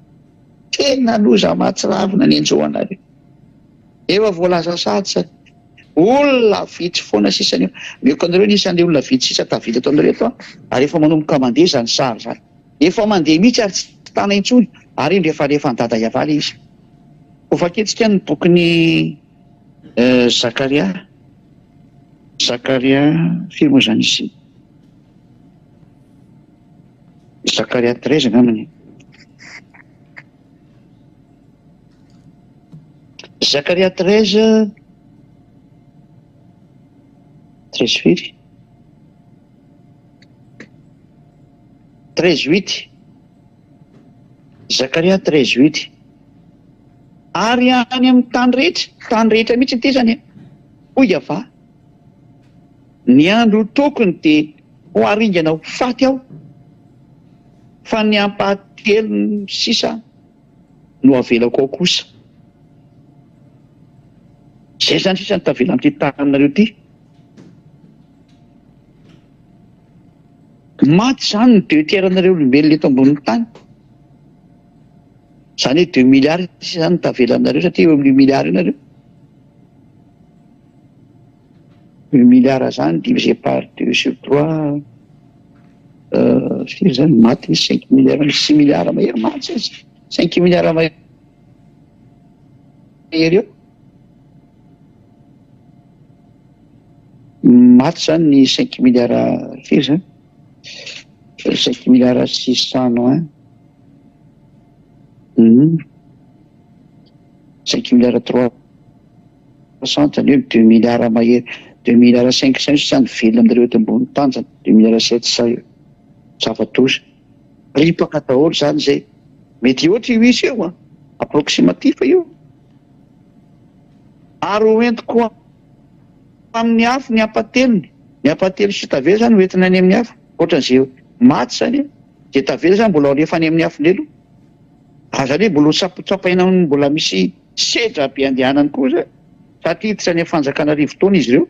Tena loza mahatsiravina ny enjoanareo. Efa voalaza sady sady. Olona vitsy foana sisany eo. Meko anareo nisan'ilay olona vitsy sisa tavita ato anareo ato, ary efa manomboka mandeha zany sary zany. Efa mandeha mihitsy ary tsy tana intsony, ary iny rehefa ny dada Iavary izy. Ho vaketsika ny bokin'ny Zakaria. Zakaria firy moa zany izy? Zakaria 13 angambany. Zakaria 13 firy? 13:8. Zakaria 13:8. Ary any amin'ny tany rehetra mihitsy ny tezany. Hoy ava. Ny andro tokony dia ho aringana ho faty aho, fa ny ampahatelo sisa no avelako ao kosa. Zay zany sisa ny tavela amin'ity taninareo ty. Maty zany ny deux-tiers-nareo olombelona eto ambonin'ny tany. Zany hoe 2 milliards sisa zany ny tavela aminareo, satria eo amin'ny milliards nareo. 2 milliards zany divisé par 2 sur 3, firy zany maty 5 milliards, 6 milliards mahery maty izy. 5 milliards mahery eo. Maty zany ny 5 milliards firy zany? 5 milliards 600, 5 milliards 300 zany hoe 2 milliards mahery. 2 milliards 500 zany velona aminareo eto ambony tany zany. 2 milliards 700 zava-doza. Ripaka daholo zany zay. Mety ohatry io isy eo approximatif io. Ary hoentiko amin'ny afo ny apatelony. Ny apatelo sy tavela zany hoentina any amin'ny afo. Ohatran'izay maty zany. Zay tavela zany mbola alefa any amin'ny afo lelo. Zany hoe mbola tsapotsapaina mbola misy sedra be andehanany koa zay. Satria tsy any fanjakana rivotaona izy ireo.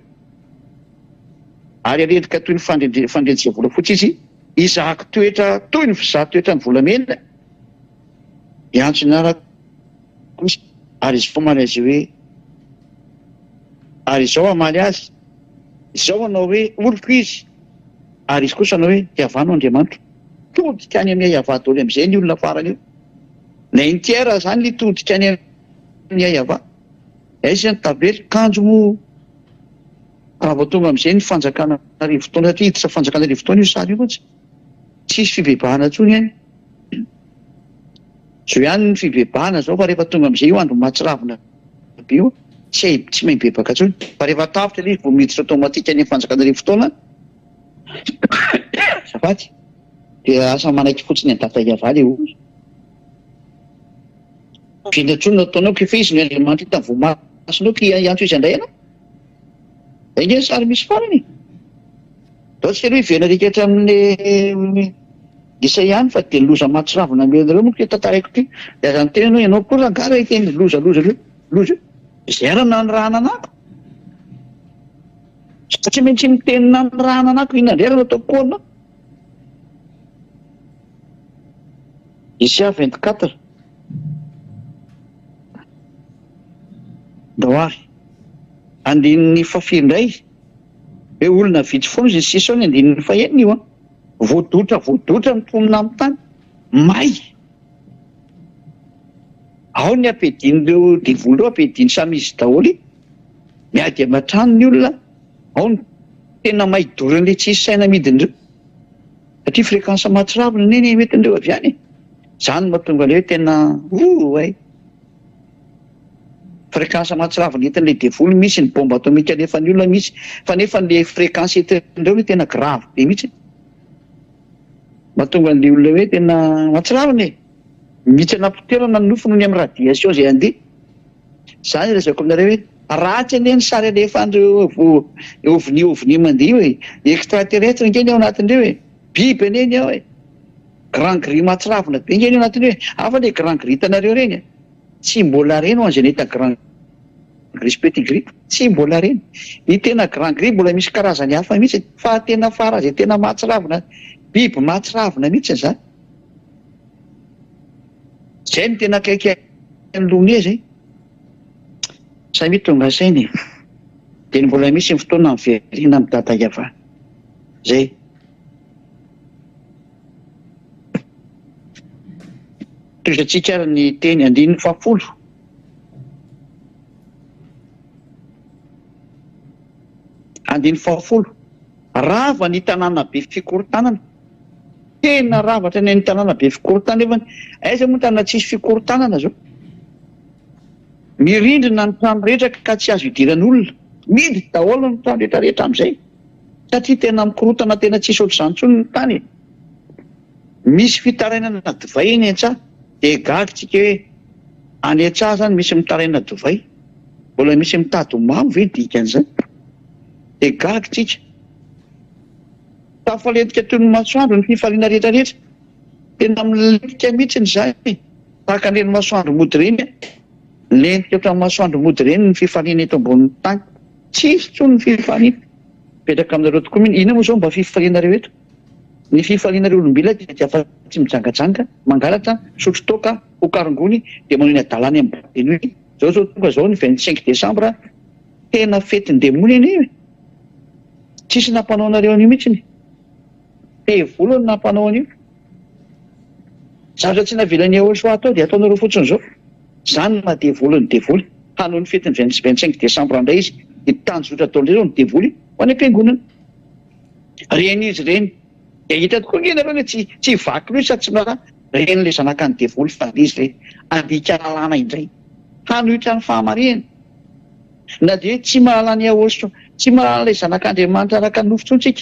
Ary alentika toy ny fandredsika volafotsy izy, izahako toetra toy ny fizaha toetra ny volamena. Iantso narako kosa. Ary izy fo malazy hoe, ary izao amaly azy, izao anao hoe oriko izy, ary izy kosa anao hoe tiavanao Andriamanitra. Todika any amin'ny Iavà daholo amin'izay ny olona farany io. Na entière zany ny todika any amin'ny Iavà. Izy ny tavely kanjo mo raha vao tonga amin'izay ny fanjakana rivotaona, satria hiditra fanjakana rivotaona io sary io moa tsisy fibebahana intsony any. Zao ihany ny fibebahana zao, fa rehefa tonga amin'izay io andro mahatsiravina be io, tsy mahay bebaka intsony. Fa rehefa tapitra ilay izy vao miditra automatique any fanjakana rivotaona, zafady dia asa manaiky fotsiny ny dada Iavà ilay olona. Vina intsony nataonao kefa izy ny Andriamanitra hitany voamasinao ka iantso izy andray ianao. Engeny sary misy farany. Dao tsy aloha hiverina rikatra amin'ny isa ihany fa de loza mahatsiravina meanareo moa tantaraiko ty de azany tena hoe ianao koa rangara iteny loza zay raha na ny raha nanako satria maintsy mitenina ny raha nanako inandrerana atao koana Isia 24 daoary andininy fafindray hoe olona vitsy foana zay sisa ny andininy fahenina io voadotra miponina amin'ny tany may ao ny ampedin'ireo devoly reo ampediny samy izy daholy miady aman-trano ny olona ao ny tena may dorany le tsisy saina midin'ireo satria fréquence mahatsiravina neny metindreo avy any zany mahatonga le hoe tena ay fréquence mahatsiravina entin'le devoly misy ny bomba atomika nefa ny olona misy fa nefa le fréquence entindreo le tena grave be mihitsy mahatonga an'le olona hoe tena mahatsiravina mihitsy anapiterana ny nofo nohony amin'ny radiation zay andeha zany rezako aminareo hoe ratsy ane ny sary alefandreo ovni mandeha hoe extraterrestre ngeny ao anatin'ireo hoe biby aneny ao hoe grand gris mahatsiravina be ngeny ao anatin'ireo hoe afa le grand gris tanareo reny tsy mbola reny ho an'izay nahita grand gris petit gris tsy mbola reny ny tena grand gris mbola misy karazany hafa mihitsy fa tena fara zay tena mahatsiravina biby mahatsiravina mihitsy zany zay ny tena akaiky an'lone zay samy tonga sainy de mbola misy ny fotoana miverina amin'ny dada iava zay tozatsika ny teny andininy fafolo rava ny tanàna be fikorontanana tena ravatra ny tanàna be fikorontanana nefa aiza moa tanàna tsisy fikorontanana zao mirindrina ny trano rehetra ka tsy azo idiran'olona midy daholo ny trano rehetrarehetra amin'izay satria tena mikorotana tena tsisy ohatr'izany tsony ny tany misy fitarainana divay eny an-tsaha de gagitsika hoe any an-tsaha zany misy mitaraina divay mbola misy mitady mamo ve dikan'izany de gagitsika tafalentika toy ny masoandro ny fifaliana rehetrarehetra tena milentika mihitsy ny zay tahaka an'ireny masoandro mody reny lentika ohatran'ny masoandro mody reny ny fifaliana eto ambonin'ny tany tsisy tsony ny fifaliana petraka aminareo tokoa mihiny ina moa zao mba fifalianareo eto ny fifalianareo olombelona dia afa tsy mijangajanga mangalatra sotro toka hokarongony de manao ny adalany amin'ny badeny zao tonga zao ny 25 décembre tena fetiny demony eny tsisy nampanao anareo an'io mihitsy tevolony nampanao an'io zavatra tsy navelany ahosoa atao de ataonareo fotsiny zao zany mahadevoly ny devoly hanao ny fetiny 25 décembre indray izy de tanjotra ataon'le zao ny devoly ho any am-piangonana reny izy reny de hita tokoa ngenareo hoe tsy vaky loha sady tsy miraha reny le zanaka ny devoly fa le izy le andika lalàna indray hanohitra ny fahamarihana na de hoe tsy mahalala ny ahoso tsy mahalala le zanak'Andriamanitra araka ny nofon-tsika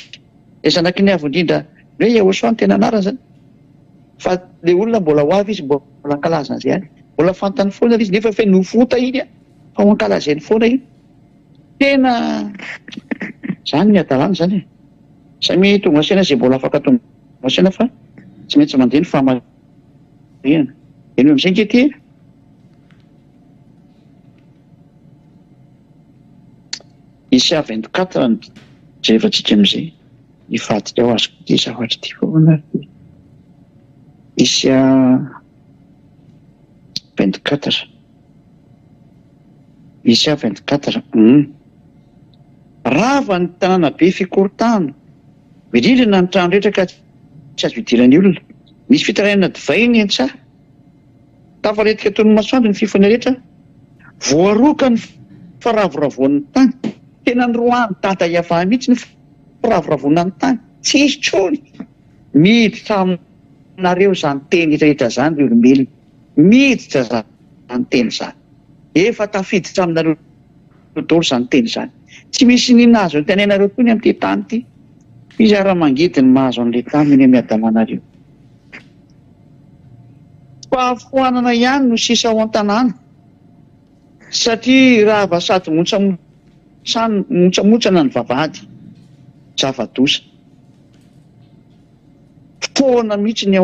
le zanaky ny avo indrindra hoe ahoso any tena anarany zany fa le olona mbola ho avy izy mbola ankalazana zay any mbola fantany foana izy nefa fe nofota iny fa ho ankalazainy foana iny tena zany ny adalana zany samy tonga saina zay mbola afaka tonga saina fa tsy maintsy mandeha ny fahamarihana eny amin'izay nkety Isia 24 ny jevatsika amin'izay ifadika ho azoko ty zavatra ty foana Isia 24 Isia 24 rava ny tanàna be fikorontanana mirindrina ny trano rehetra ka tsy azo idiran'ny olona misy fitarainana divay ny an-tsaha tafaletika toy ny masoandro ny fifany rehetra voaroka ny faravoravoan'ny tany tena ny roany dada iavaha mihitsy ny faravoravoana ny tany tsisy tsony miditra aminareo zany teny rehetra zany le olombelona miditra zany teny zany efa tafiditra aminareo daholo zany teny zany tsy misy ninazo ny tenainareo koa ny amin'ity tany ity izy ara-mangidy ny mahazo an'le tany eny amin'ny adamanareo fahafoanana ihany no sisa ao an-tanàna satria raha va sady motsamotsana ny vavahady zava-dosa foana mihitsy ny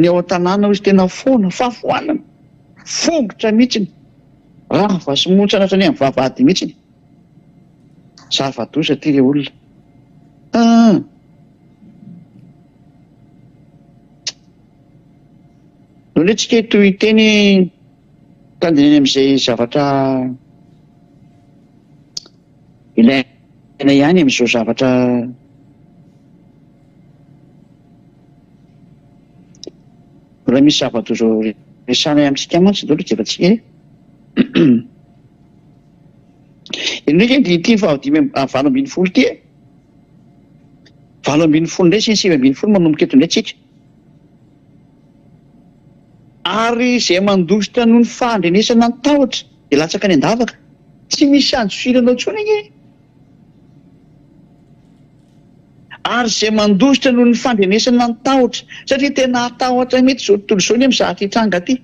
ao an-tanàna izy tena foana fahafoanana fongotra mihitsiny raha va somontsana hatrany amin'ny vavahady mihitsiny zava-doza ty le olona nonetsika toy teny tandineny amin'izay zavatra ilaina ihany amin'izao zavatra raha misy zava-doza resana amintsika mantsy dolo jevatsika indraiky ty valo ambin'ny folo ty valo ambin'ny folo ndray sy ny sivy ambin'ny folo manomboka eto indray tsika ary zay mandositra noho ny fandrenesana ny tahotra de latsaka ny andavaka tsy misy androfiranao tsony iny ary zay mandositra noho ny fandrenesana ny tahotra satria tena atahotra mety zao tontolo zao ny amin'ny zahatra hitranga ty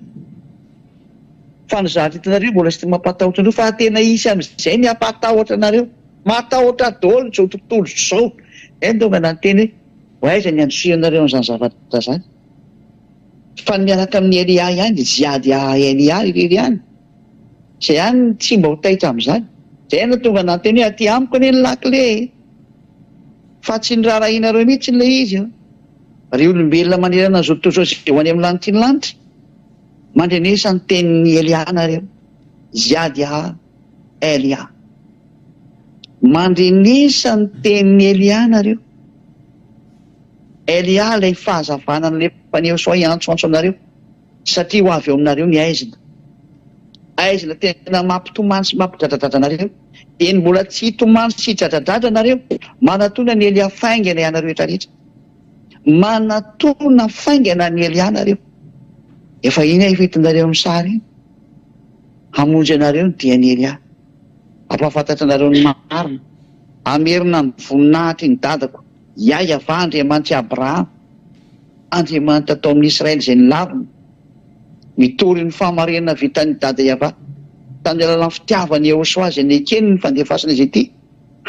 fa ny zahatra hitanareo mbola sy mampatahotra andreo fa tena isy amin'izay ny ampatahotra anareo matahotra daholo zao tontolo zao ndonga na teny hoe aiza ny androfiranareo n'izany zavatra zany fa miaraka amin'ny Elia ihany de ziady Elia irery ihany zay ihany tsy mba ho taitra amin'izany zay na tonga na teny hoe aty amiko anie ny lakile fa tsy ny raharahinareo mihitsy le izy ry olombelona manerana zao tontolo zao ho any amin'ny lanitra ny lanitra mandrenesa ny tenin'ny Elia nareo ziady Elia mandrenesa ny tenin'ny Elia nareo Elia ilay fahazavana n'le mpaneho soa antsoantso anareo satria ho avy eo aminareo ny aizina tena mampitomany sy mampidradradratra anareo eny mbola tsy hitomany sy hidradradratra anareo manatona ny Elia faingana ianareo rehetrarehetra manatona faingana ny Elia nareo efa iny efa hitanareo amin'ny sary iny hamonjy anareo ny diany Elia ampahafantatra anareo ny marina amerina ny voninahitry ny dadako Yahva Andriamanitra Abraham Andriamanitra atao amin'ny Israely izay nilavina mitory ny fahamarinana vitan'ny dada Yahva tany alalan'ny fitiavany Yehosoa izay nekeny ny fandefasana izay ity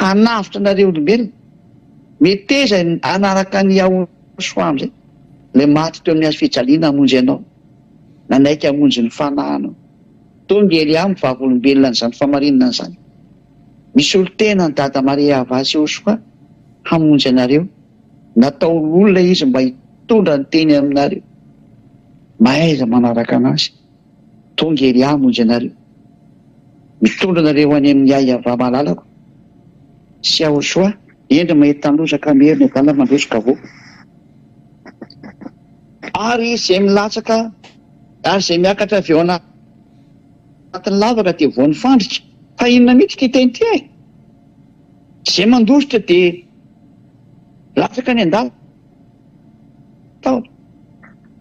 hanavitra anareo olombelona meteza anaraka ny Yehosoa amizay le maty teo amin'ny hazo fijaliana hamonjy ianao nanaiky hamonjy ny fanahinao tonga Elia mivavy olombelona n'izany fahamarinana n'izany misy olo tena ny dada Maria Yahva sy Yehosoa hamonjy anareo natao olona izy mba hitondra ny teny aminareo mahaiza manaraka anazy tonga Elia hamonjy anareo mitondra anareo any amin'ny Yahva malalako sy Yehosoa endry mahita tanlozaka merina tana mandrosika avao ary zay milatsaka ary zay miakatra avy eo anatin'ny lavaka dia voan'ny fandritra fa inona mihitsy ty teny ty zay mandositra dia latsaka ny andala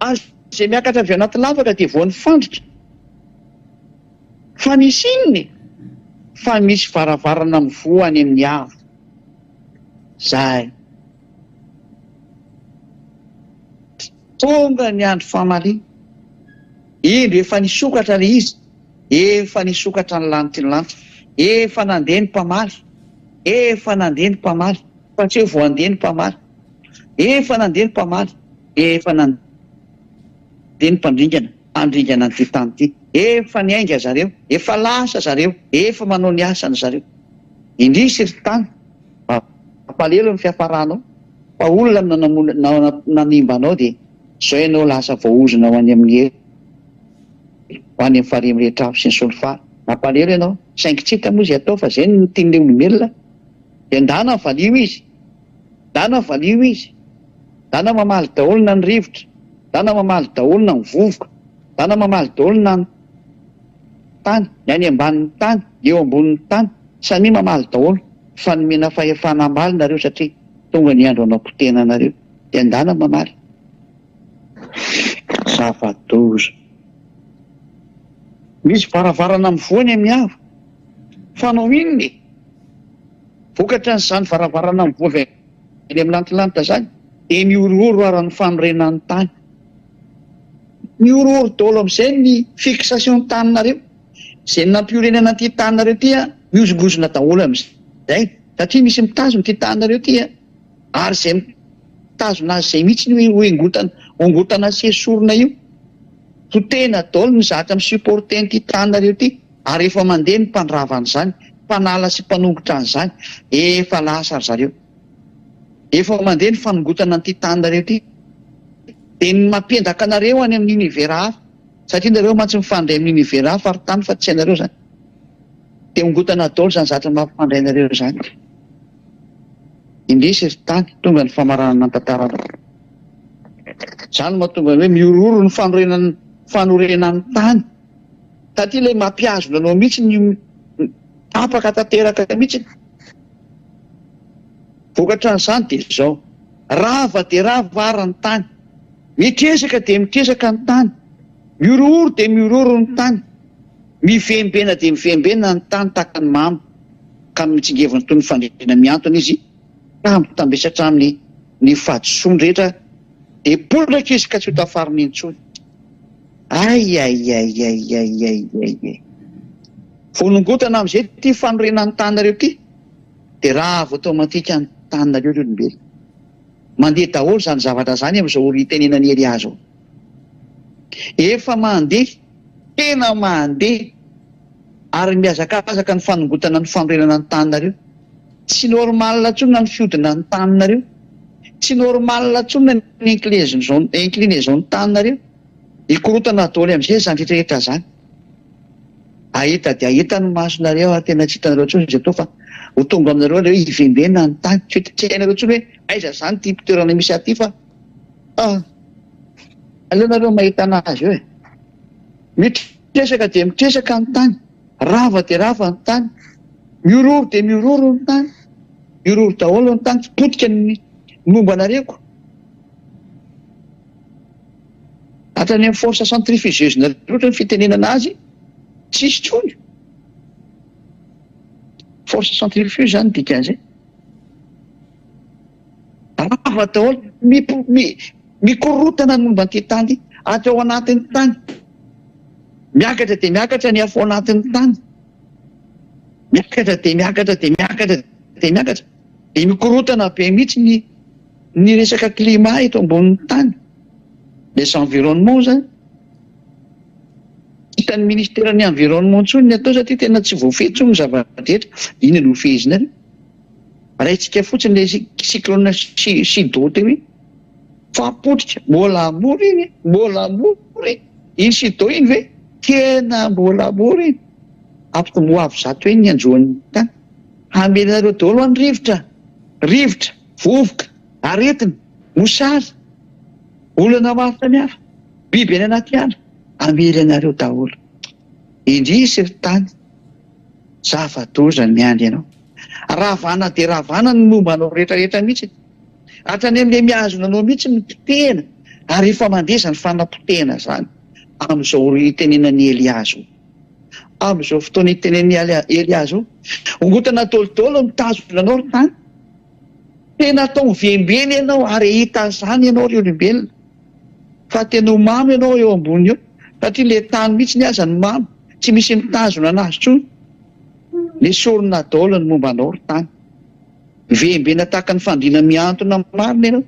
ary zay miakatra avy eo anatin'ny lavaka dia voan'ny fandritra fa misy inony fa misy varavarana mivoany amin'ny avo zay tonga ny andro famaliana indro efa nisokatra le izy efa nisokatra ny lanitry ny lanitra efa nandeha ny mpamaly efa nandeha ny mpamaly fa tsy hoe voandeha ny mpamaly efa nandeha ny mpamaly efa nandeha ny mpandringana andringana n'ity tany ity efa niainga zareo efa lasa zareo efa manao ny asany zareo indrisy ry tany mampalelo ny fiafaranao fa olona nanimba anao dia zao ianao lasa voaozona ho any amin'ny ho any amin'ny farimy rehetra avy sy ny solofary mampalelo ianao saingytsika moa zay atao fa zay ny tian'le olombelona dia ndana valio izy dana valio izy dana mamaly daholona ny rivotra dana mamaly daholona ny vovoka dana mamaly daholona ny tany ny any ambanin'ny tany eo ambonin'ny tany samy mamaly daholo fa nomena fahefana amaly nareo satria tonga ny andro anao potena anareo dia ndana mamaly zava-doza misy varavarana mivoany amin'ny avo fanao inony vokatra n'izany varavarana mivoavy eny amin'ny lantilanitra zany dia miorooro ara-ny fanorenan'ny tany miorooro daholo amin'izay ny fixation taninareo zay nampiorenana ty taninareo ty miozongozona daholo amin'izay satria misy mitazona ty taninareo ty ary zay mitazona azy zay mihitsy ny hoengotana sy esorina io. So tena daholo ny zatra amin'ny supporter ty tanareo ty, ary efa mandeha ny mpandrava an'izany, mpanala sy mpanongotra an'izany, efa lasa zareo. Efa mandeha ny fanongotana an'ity tanareo ty. Dia ny mampendaka anareo any amin'ny univers hafa, satria nareo mantsy mifandray amin'ny univers hafa ary tany fa tsy anareo zany. Dia ongotana daholo zany zatra mampifandray anareo zany. Indrisy ry tany, tonga ny famaranana ny tantarana. Zany mahatonga hoe miororo ny fanorenan'ny tany. Satria ilay mampiazona anao mihitsy ny tapaka tanteraka mihitsy. Vokatra n'izany dia izao, rava dia rava ara ny tany, mitresaka dia mitresaka ny tany, miororo dia miororo ny tany, mivembena dia mivembena ny tany tahaka ny mamy, ka mitsingevana toy ny fandriana miantona izy, ka mitambesatra amin'ny fahadisoany rehetra, dia polaka izy ka tsy ho tafariny intsony. Ay. Vonongotana amin'izay ty fanorenan'ny tanareo ty, dia raha avy automatika ny tanareo ry olombelona. Mandeha daholo zany zavatra zany amin'izao ry tenenan'ny Eliazo. Efa mandeha, tena mandeha, ary miazakazaka ny fanongotana ny fanorenana ny tanareo. Tsy normal intsony ny fiodina ny tanareo, tsy normal intsony ny inclinaison ny tanareo. Ikorotana daholo amin'izay zany rehetrarehetra zany. Ahita dia ahita ny masonareo, tena tsy hitanareo intsony izy atao fa ho tonga aminareo hoe hivembena ny tany, tsy hainareo intsony hoe aiza zany ty toerana misy aty fa aleonareo mahita anazy eo e. Mitresaka dia mitresaka ny tany, rava dia rava ny tany, miororo dia miororo ny tany, miororo daholo ny tany, potika ny momba anareko. Hatrany amin'ny force centrifugeuse nareo ny fitenenana azy, tsisy tsony. Force centrifuge zany dikan'izay. Rava daholo, mikorotana ny momba an'ity tany, aty ao anatin'ny tany. Miakatra dia miakatra ny afo anatin'ny tany. Miakatra dia miakatra dia miakatra dia miakatra. Dia mikorotana be mihitsy ny resaka climat eto ambonin'ny tany. Les environnements zany. Hitan'ny ministèren'ny environnement intsony ny atao satria tena tsy voafehy intsony ny zava-drehetra. Iny no fehezina ry. Raintsika fotsiny le cyclone Sido teo hoe fapotrika, mbola mora iny, mbola mora iny. Iny Sido iny ve tena mbola mora iny. Afaka moavy zato hoe ny anjoan'ny tany. Hamelanareo daholo any rivotra, vovoka, aretina, mosary, olana maro samihafa, biby any anaty ala, amelanareo daholo. Indrisy ry tany, zava-doza ny miandry ianao. Ravana dia ravana ny momba anao rehetrarehetra mihitsy. Hatrany amin'ilay mihazona anao mihitsy ny potehana, ary efa mandesa ny fanapotehana zany amin'izao tenenan'ny Eliazo. Amin'izao fotoana tenenan'ny Eliazo, ongotana tolotolo mitazona anao ry tany. Tena atao mivembena ianao ary hita zany ianao ry olombelona. Fa tena ho mamy ianao eo ambony eo, satria le tany mihitsy ny aza ny mamy, tsy misy mitazona anazy tsony. Le sorona daholo ny momba anao ry tany. Mivembena tahaka ny fandriana miantona marina ianao.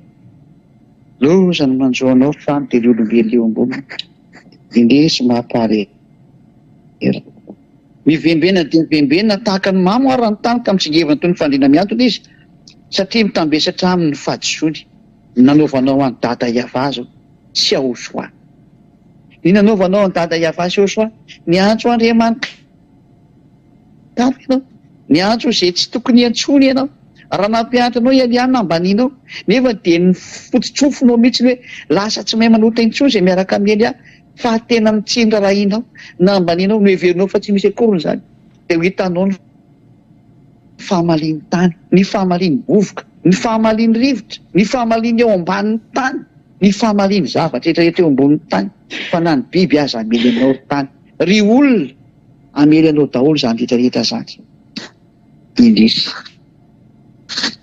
Loza ny manjo anao ry tany dia ry olombelona eo ambony. Indesy mampare. Mivembena dia mivembena tahaka ny mamy ary ny tany ka mitsingevana toy ny fandriana miantona izy, satria mitambesatra amin'ny fahadisoany. Nanaovanao any dada Iavazo sy Ahosoa. Ny nanaovanao any dada Iavazo sy Ahosoa, niantso Andriamanitra ianao, niantso izay tsy tokony antsony ianao. Raha nampiantranao ialiana ambanianao, nefa dia ny fotsitsofonao mihitsy hoe lasa tsy mahay manota intsony izay miaraka amin'ny Elia, fa tena mitsindra rahinao na ambanianao no heverinao fa tsy misy akoriny zany. Dia ho hitanao ny fahamalian'ny tany, ny fahamalian'ny vovoka, ny fahamalian'ny rivotra, ny fahamalian'ny eo ambanin'ny tany, ny fahamalian'ny zavatra rehetrarehetra eo ambonin'ny tany. Fa na ny biby aza amely anao ry tany, ry olona amely anao daholo zany rehetrarehetra zany. Indrisy.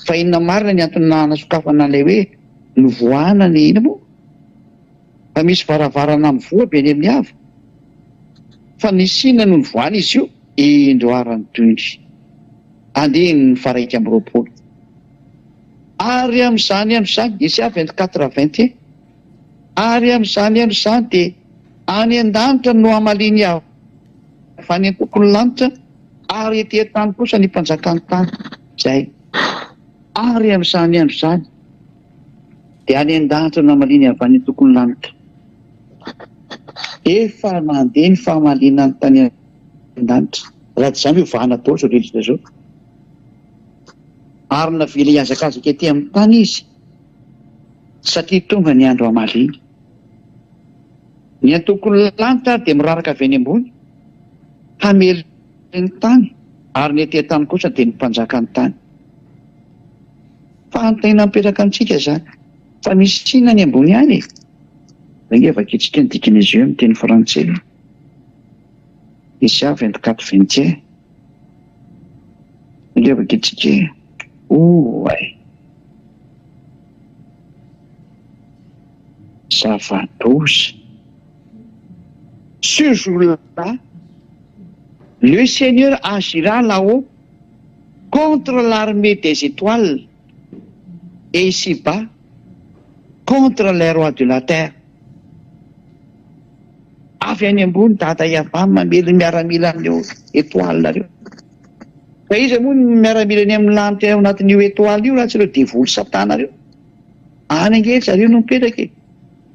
Fa inona marina ny antony nasokafana an'ilay hoe novoahana ny ina moa? Fa misy varavarana amin'ny voa be any amin'ny avo. Fa nisina no nivoahana izy io, indroarany toy. Andeha ny faraika amby roapolo. ary am'izany Isaia 24:20 ary am'izany dia any an-danitra no hamaliny avy any an-tokony lanitra ary etỳ tany kosa ny mpanjakany tany. Zay ary am'izany dia any an-danitra no hamaliny avy any an-tokony lanitra. Efa mandeha ny fahamalinany tany an-danitra. Raha tsy izany ho vahana tao zao rehetra zao. Ary navela hiazakazaka etỳ amin'ny tany izy satria tonga ny andro hamaliny. Ny an-tokony lanitra dia miraraka avy any ambony hamely ny tany ary ny etỳ tany kosa dia ny mpanjaka ny tany. Fantaina mipetraka amintsika zany fa misy tsina ny ambony any. Angeva ankehitrika ny dikan'izy io amin'ny teny frantsay. Isaia 24:21. Angeva ankehitrika. Ça va tous. Ce jour-là, le Seigneur agira là-haut contre l'armée des étoiles et ici-bas contre les rois de la terre. Avy any ambony dada Yahva mamely miaramila amin'io étoile reo. Fa izy moa miaramila ny amin'ny lanitra ao anatin'io étoile io raha tsy ireo devoly satana reo. Any angery zareo no mipetraka e.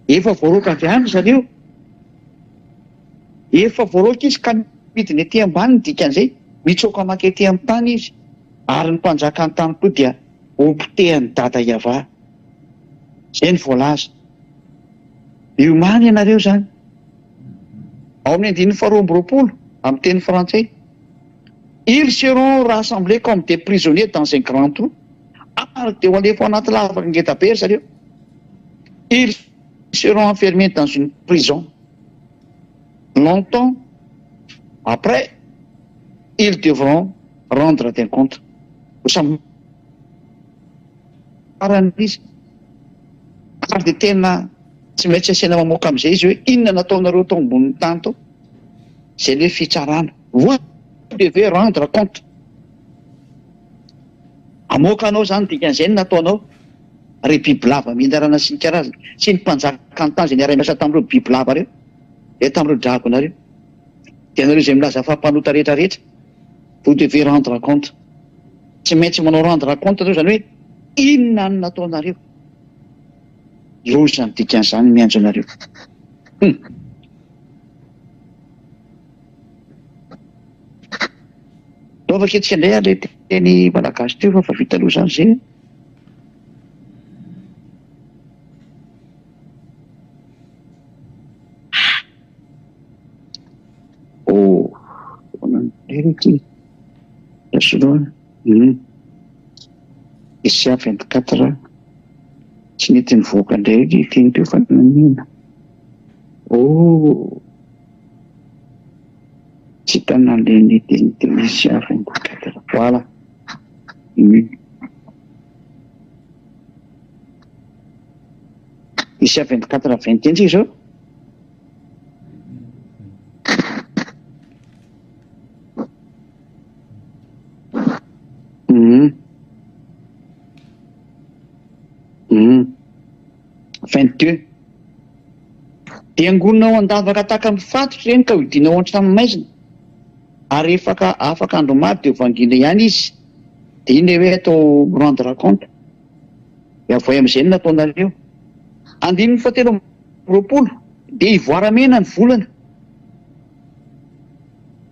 Efa voaroaka avy any zareo. Efa voaroaka izy ka midiny etỳ ambany dikan'izay mitsoaka maka etỳ amin'ny tany izy. Ary ny mpanjaka ny tany koa dia ompitehany dada Yahva. Zay ny voalaza. Iomany ianareo zany. Ao amin'ny 9:20 amin'ny teny frantsay. Ils seront rassemblés comme des prisonniers dans un grand trou. Ary dia ho alefa anaty lavaka ngeda-be zareo. Ils seront enfermés dans une prison. Longtemps après, ils devront rendre des comptes. Ary dia tena tsy maintsy asiana mamoaka amin'izay izy hoe inona nataonareo tao ambonin'ny tany tao. Zay ilay fitsarana. Vous devez rendre compte. Amoaka anao zany dikan'izay ny nataonao. Re bibilava mihindarana sy ny karazany sy ny mpanjaka ny tany izay niara miasa tamin'ireo bibilava reo. Tamin'ireo dragona reo. Dia anareo izay milaza fampanota rehetrarehetra. Vous devez rendre compte. Tsy maintsy manao rendre compte anareo zany hoe inona no nataonareo. Loza ny dikan'izany miandro anareo. Tao aketrika indray ilay teny malagasy teo fa vita loza an'izay. Isaia 24 tsy nety nivoaka indray teny teo fa nanina. Tsy hitana an'ilay teny Isaia 24. Voilà. Isaia 24:21 tsika zao. Dia angononao andavaka tahaka amin'ny fatotra ireny ka hidinao ohatra tamin'ny maizina. Ary afaka andro maro dia vangina ihany izy. Dia iny hoe atao rendre compte. Dia avoay amin'izay nataonareo. 9:20 dia ivoaramena ny volana.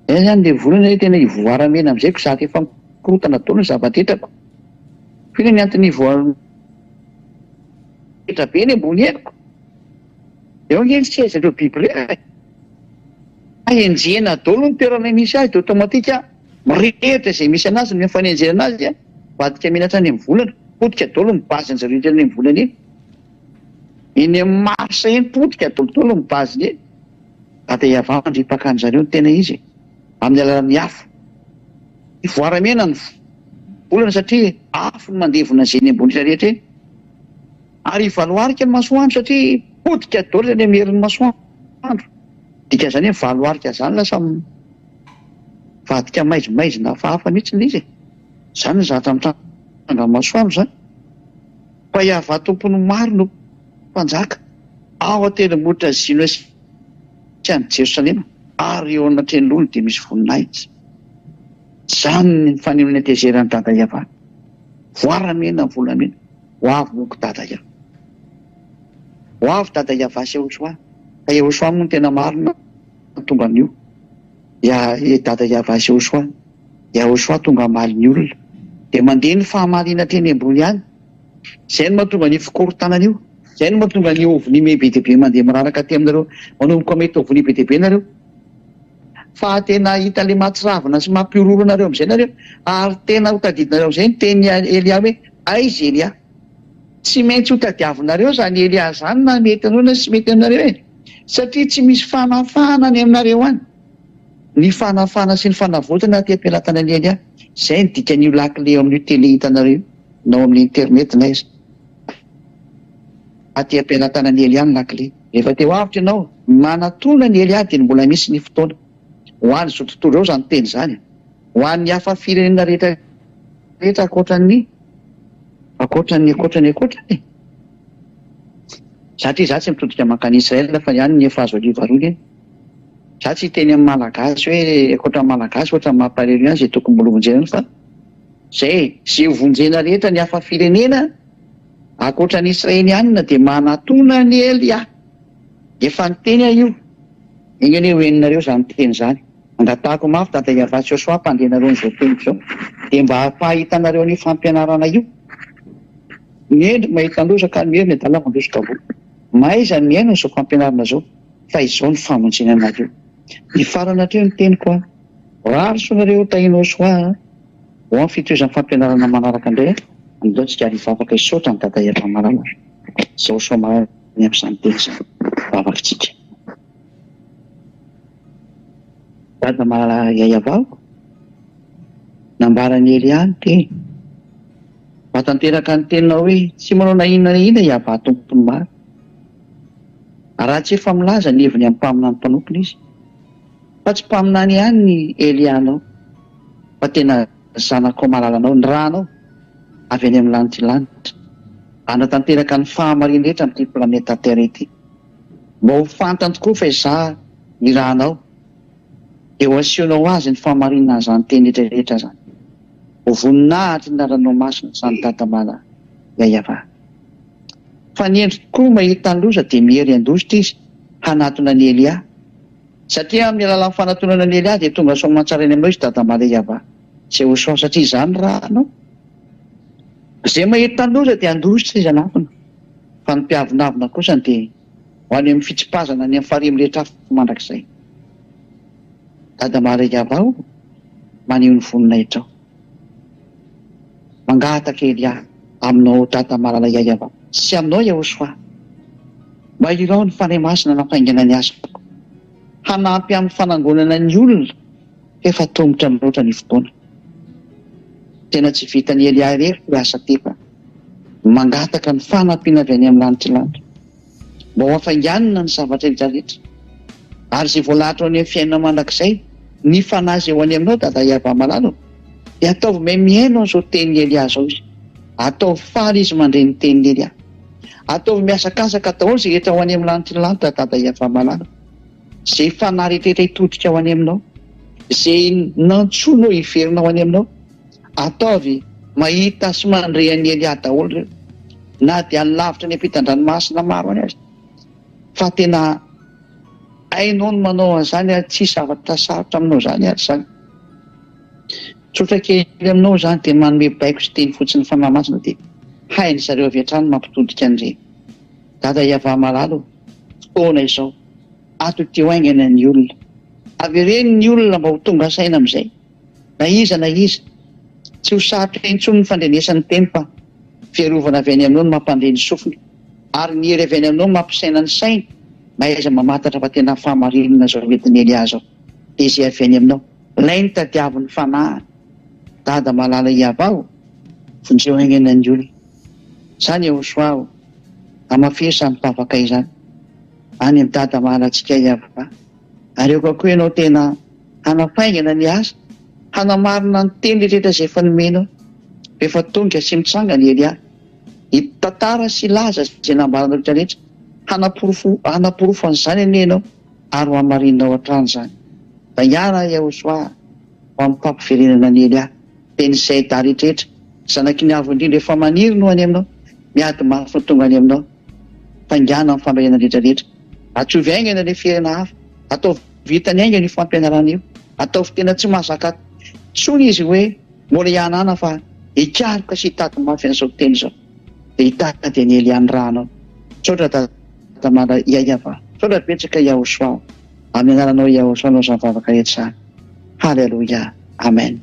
Zany ilay volana tena ivoaramena amin'izay ko sady efa mikorotana taona ny zava-tetrako. Fina ny antony ivoaramena be ny ambony eniko. Eo angeny tsy aizareo biblia. Enjehana daholo ny toerana misy azy dia automatika mirehitra izay misy anazy ny mifanenjehana azy vadika menatra any amin'ny volana. Potika daholo ny baziny zareo any amin'ny volana iny. Eny amin'ny marsa eny potika daholo ny baziny eny. Dada Yahva mandripaka an'izareo ny tena izy amin'ny alalan'ny afo. Ivoaramena ny volana satria afo ny mandevona izay ny ambony rehetra eny. Ary ivaloarika ny masoandro satria potika daholo ny amerin'ny masoandro. Dikan'izany hoe valoarika zany lasa vadika maizimaizina hafahafa mihitsy ilay izy. Zany ny zavatra mitranga masoandro zany. mpahava tompony maro no mpanjaka ao atendrombohitra zino sy any Jerosalema ary eo anatren'olona dia misy voninahitra. Zany ny fanehoana tezerany dada Iava. Voaramena ny volamena ho avy moko dada Iava. Ho avy dada Iava sy Jehosoa. Ka Jehosoa moa tena marina tonga an'io. Dada Iava sy Jehosoa. Jehosoa tonga maly ny olona. Dia mandeha ny fahamarina teny ambony any. Izay no mahatonga ny fikorontanana io. Izay no mahatonga ny ovony be dia be mandeha miraraka aty aminareo. Manomboka mety ovony be dia be nareo. Fa tena hita le mahatsiravina sy mampiororo nareo amin'izay nareo. Ary tena ho tadidinareo amin'izay ny teny Elia hoe aiza Elia. Tsy maintsy ho tadiavinareo zany Elia zany na mety anao na tsy mety aminareo e. Satria tsy misy fanafana ny aminareo any. Ny fanafana sy ny fanavotana aty am-pilatanan'ny Elia. Izay ny dikan'io lakile eo amin'io tele hitanareo na ao amin'ny internet na izy. Aty am-pilatanan'ny Elia ny lakile. Rehefa te ho avitra ianao manatona ny Elia dia mbola misy ny fotoana. Ho an'ny zao tontolo izao zany teny zany. Ho an'ny hafa firenena rehetra akoatran'ny. Satria za tsy mitodika makany Israela fa ihany ny efa azo alivaroany. Za tsy teny amin'ny malagasy hoe akoatran'ny malagasy ohatran'ny mampalahelo ihany izay tokony mbola vonjena fa izay vonjena rehetra ny hafa firenena akoatran'ny Israelianina dia manatona ny Elia. Efa niteny io. Iny anie ho heninareo zany teny zany. Angatahako mafy dada Iava sy Jehosoa mpandehanareo an'izao teny izao. Dia mba hampahitanareo ny fampianarana io. Miendry mahita andosa ka mieriny adala mandosika vola. Maiza miaina izao fampianarana izao. Fa izao ny famonjena anareo. Ny farana hatreo ny teny koa. Rary sonareo tahinao soa. Ho amin'ny fitohizan'ny fampianarana manaraka indray. Amin'izao tsika rivavaka isotra ny dada Iava marana. Izao soa marana amin'izany teny izany. Vavakantsika. Dada Iava nambarany Elia ny teny. Mba tanteraka ny tenina hoe tsy manao na inona Iava tompony maro. Raha tsy efa milaza ny heviny amin'ny mpaminany mpanompony izy. Fa tsy mpaminany ihany ny Elianao. Fa tena zanako malalanao ny ranao avy any amin'ny lanitra lanitra. Anatanteraka ny fahamariny rehetra amin'ity planeta Terre ity. Mba ho fantany tokoa fa izaho ny ranao. Dia ho asehonao azy ny fahamarinana izany teny rehetra zany. Ho voninahitra ny ranao masina izany dada Iava. Fa ny endry tokoa mahita ny loza dia mihery an-dosotra izy hanatona ny Elia. Satria amin'ny alalan'ny fanatonana ny Elia dia tonga soa mantsarainy aminao izy dada Iava. Jehosoa satria izany ranao. Izay mahita ny loza dia an-dosotra izy anatona. Fa ny mpiavinavina kosa dia ho any amin'ny fitsipazana ny amin'ny farimy rehetra mandrakizay. Dada Iava maneho ny voninahitra. Mangataka Elia aminao dada Iava. Sy aminao Jehosoa. Mba irao ny fanahy masina nampaingana ny asako. Hanampy amin'ny fanangonana ny olona efa tongotra miloatra ny fotoana. Tena tsy vitan'ny Elia irery asa tefa. Mangataka ny fanampiana avy any amin'ny lanitra lanitra. Mba ho hafainganina ny zavatra rehetrarehetra. Ary izay voalahatra any amin'ny fiainana mandrakizay ny fanahy izay ho any aminao dada Iava malalo. Dia ataovy miaino an'izao teny Elia zao izy. Ataovy faly izy mandray ny teny Elia. Ataovy miasakasaka daholo izay rehetra ho any amin'ny lanitra lanitra dada Iava malalo. Izay fanahy rehetra hitodika ho any aminao. Izay nantsoinao hiverinao ho any aminao. Ataovy mahita sy mandray an'i Elia daholo ireo. Na dia ny lavitra ny ampitan-dranomasina maro any azy. Fa tena hainao ny manao an'izany ary tsy zavatra sarotra aminao zany ary zany. Tsotra kely aminao zany dia manome baiko sy teny fotsiny fanahy masina dia hainy zareo avy hatrany mampitodika an'ireny. Dada Iava malalo, fotoana izao ato teo aingana ny olona. Avy ireny ny olona mba ho tonga saina amin'izay. Na iza tsy ho sarotra intsony ny fandrenesan'ny teny fa fiarovana avy any aminao no mampandre ny sofiny. Ary ny hery avy any aminao mampisaina ny sainy. Mahaiza mamantatra fa tena fahamarinana zao entin'ny Elia zao. Dia izay avy any aminao. Ilay ny tadiavin'ny fanahy. Dada Iava vonjeo aingana ny olona. Izany Jehosoa amafesa mipavaka izany. Any amin'ny dada malatsika Iava. Ary eo koa ianao tena hanafaingana ny asa. Hanamarina ny teny rehetra izay efa nomenao. Rehefa tonga sy mitsanga ny Elia. hitantara sy laza zay nambarana rehetrarehetra hanaporofo an'izany anenao ary hoamarinao hatrany zany. Da iara Yahosoa ho amin'ny fampiverenana ny Elia teny izay da rehetrarehetra zanaky ny avo indrindra efa maniry no any aminao miady mafy ny tonga any aminao fangana amin'ny fambayana rehetrarehetra atsovy aingana le fiaina hafa atao vitany aingana io fampianarana io atao tena tsy mahazaka tsony izy hoe mbola ihanana fa hikaroka sy hitady mafy an'izao teny zao de hitady any Elia ny ranao sotra tamana iaiava sotra betsaka Yahosoa amin'ny anaranao Yahosoa nao zavavaka etsahany. Halleluja, amen.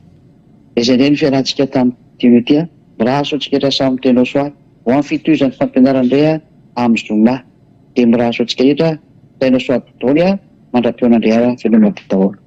Izay indray ny fiarahantsika tamin'ny Timotea, miraso antsika rehetra samy teny soa ho amin'ny fitohizan'ny fampianarana indray amin'ny zoma de miraso antsika rehetra teny soa daholo mandra-pionandray velomady daholo.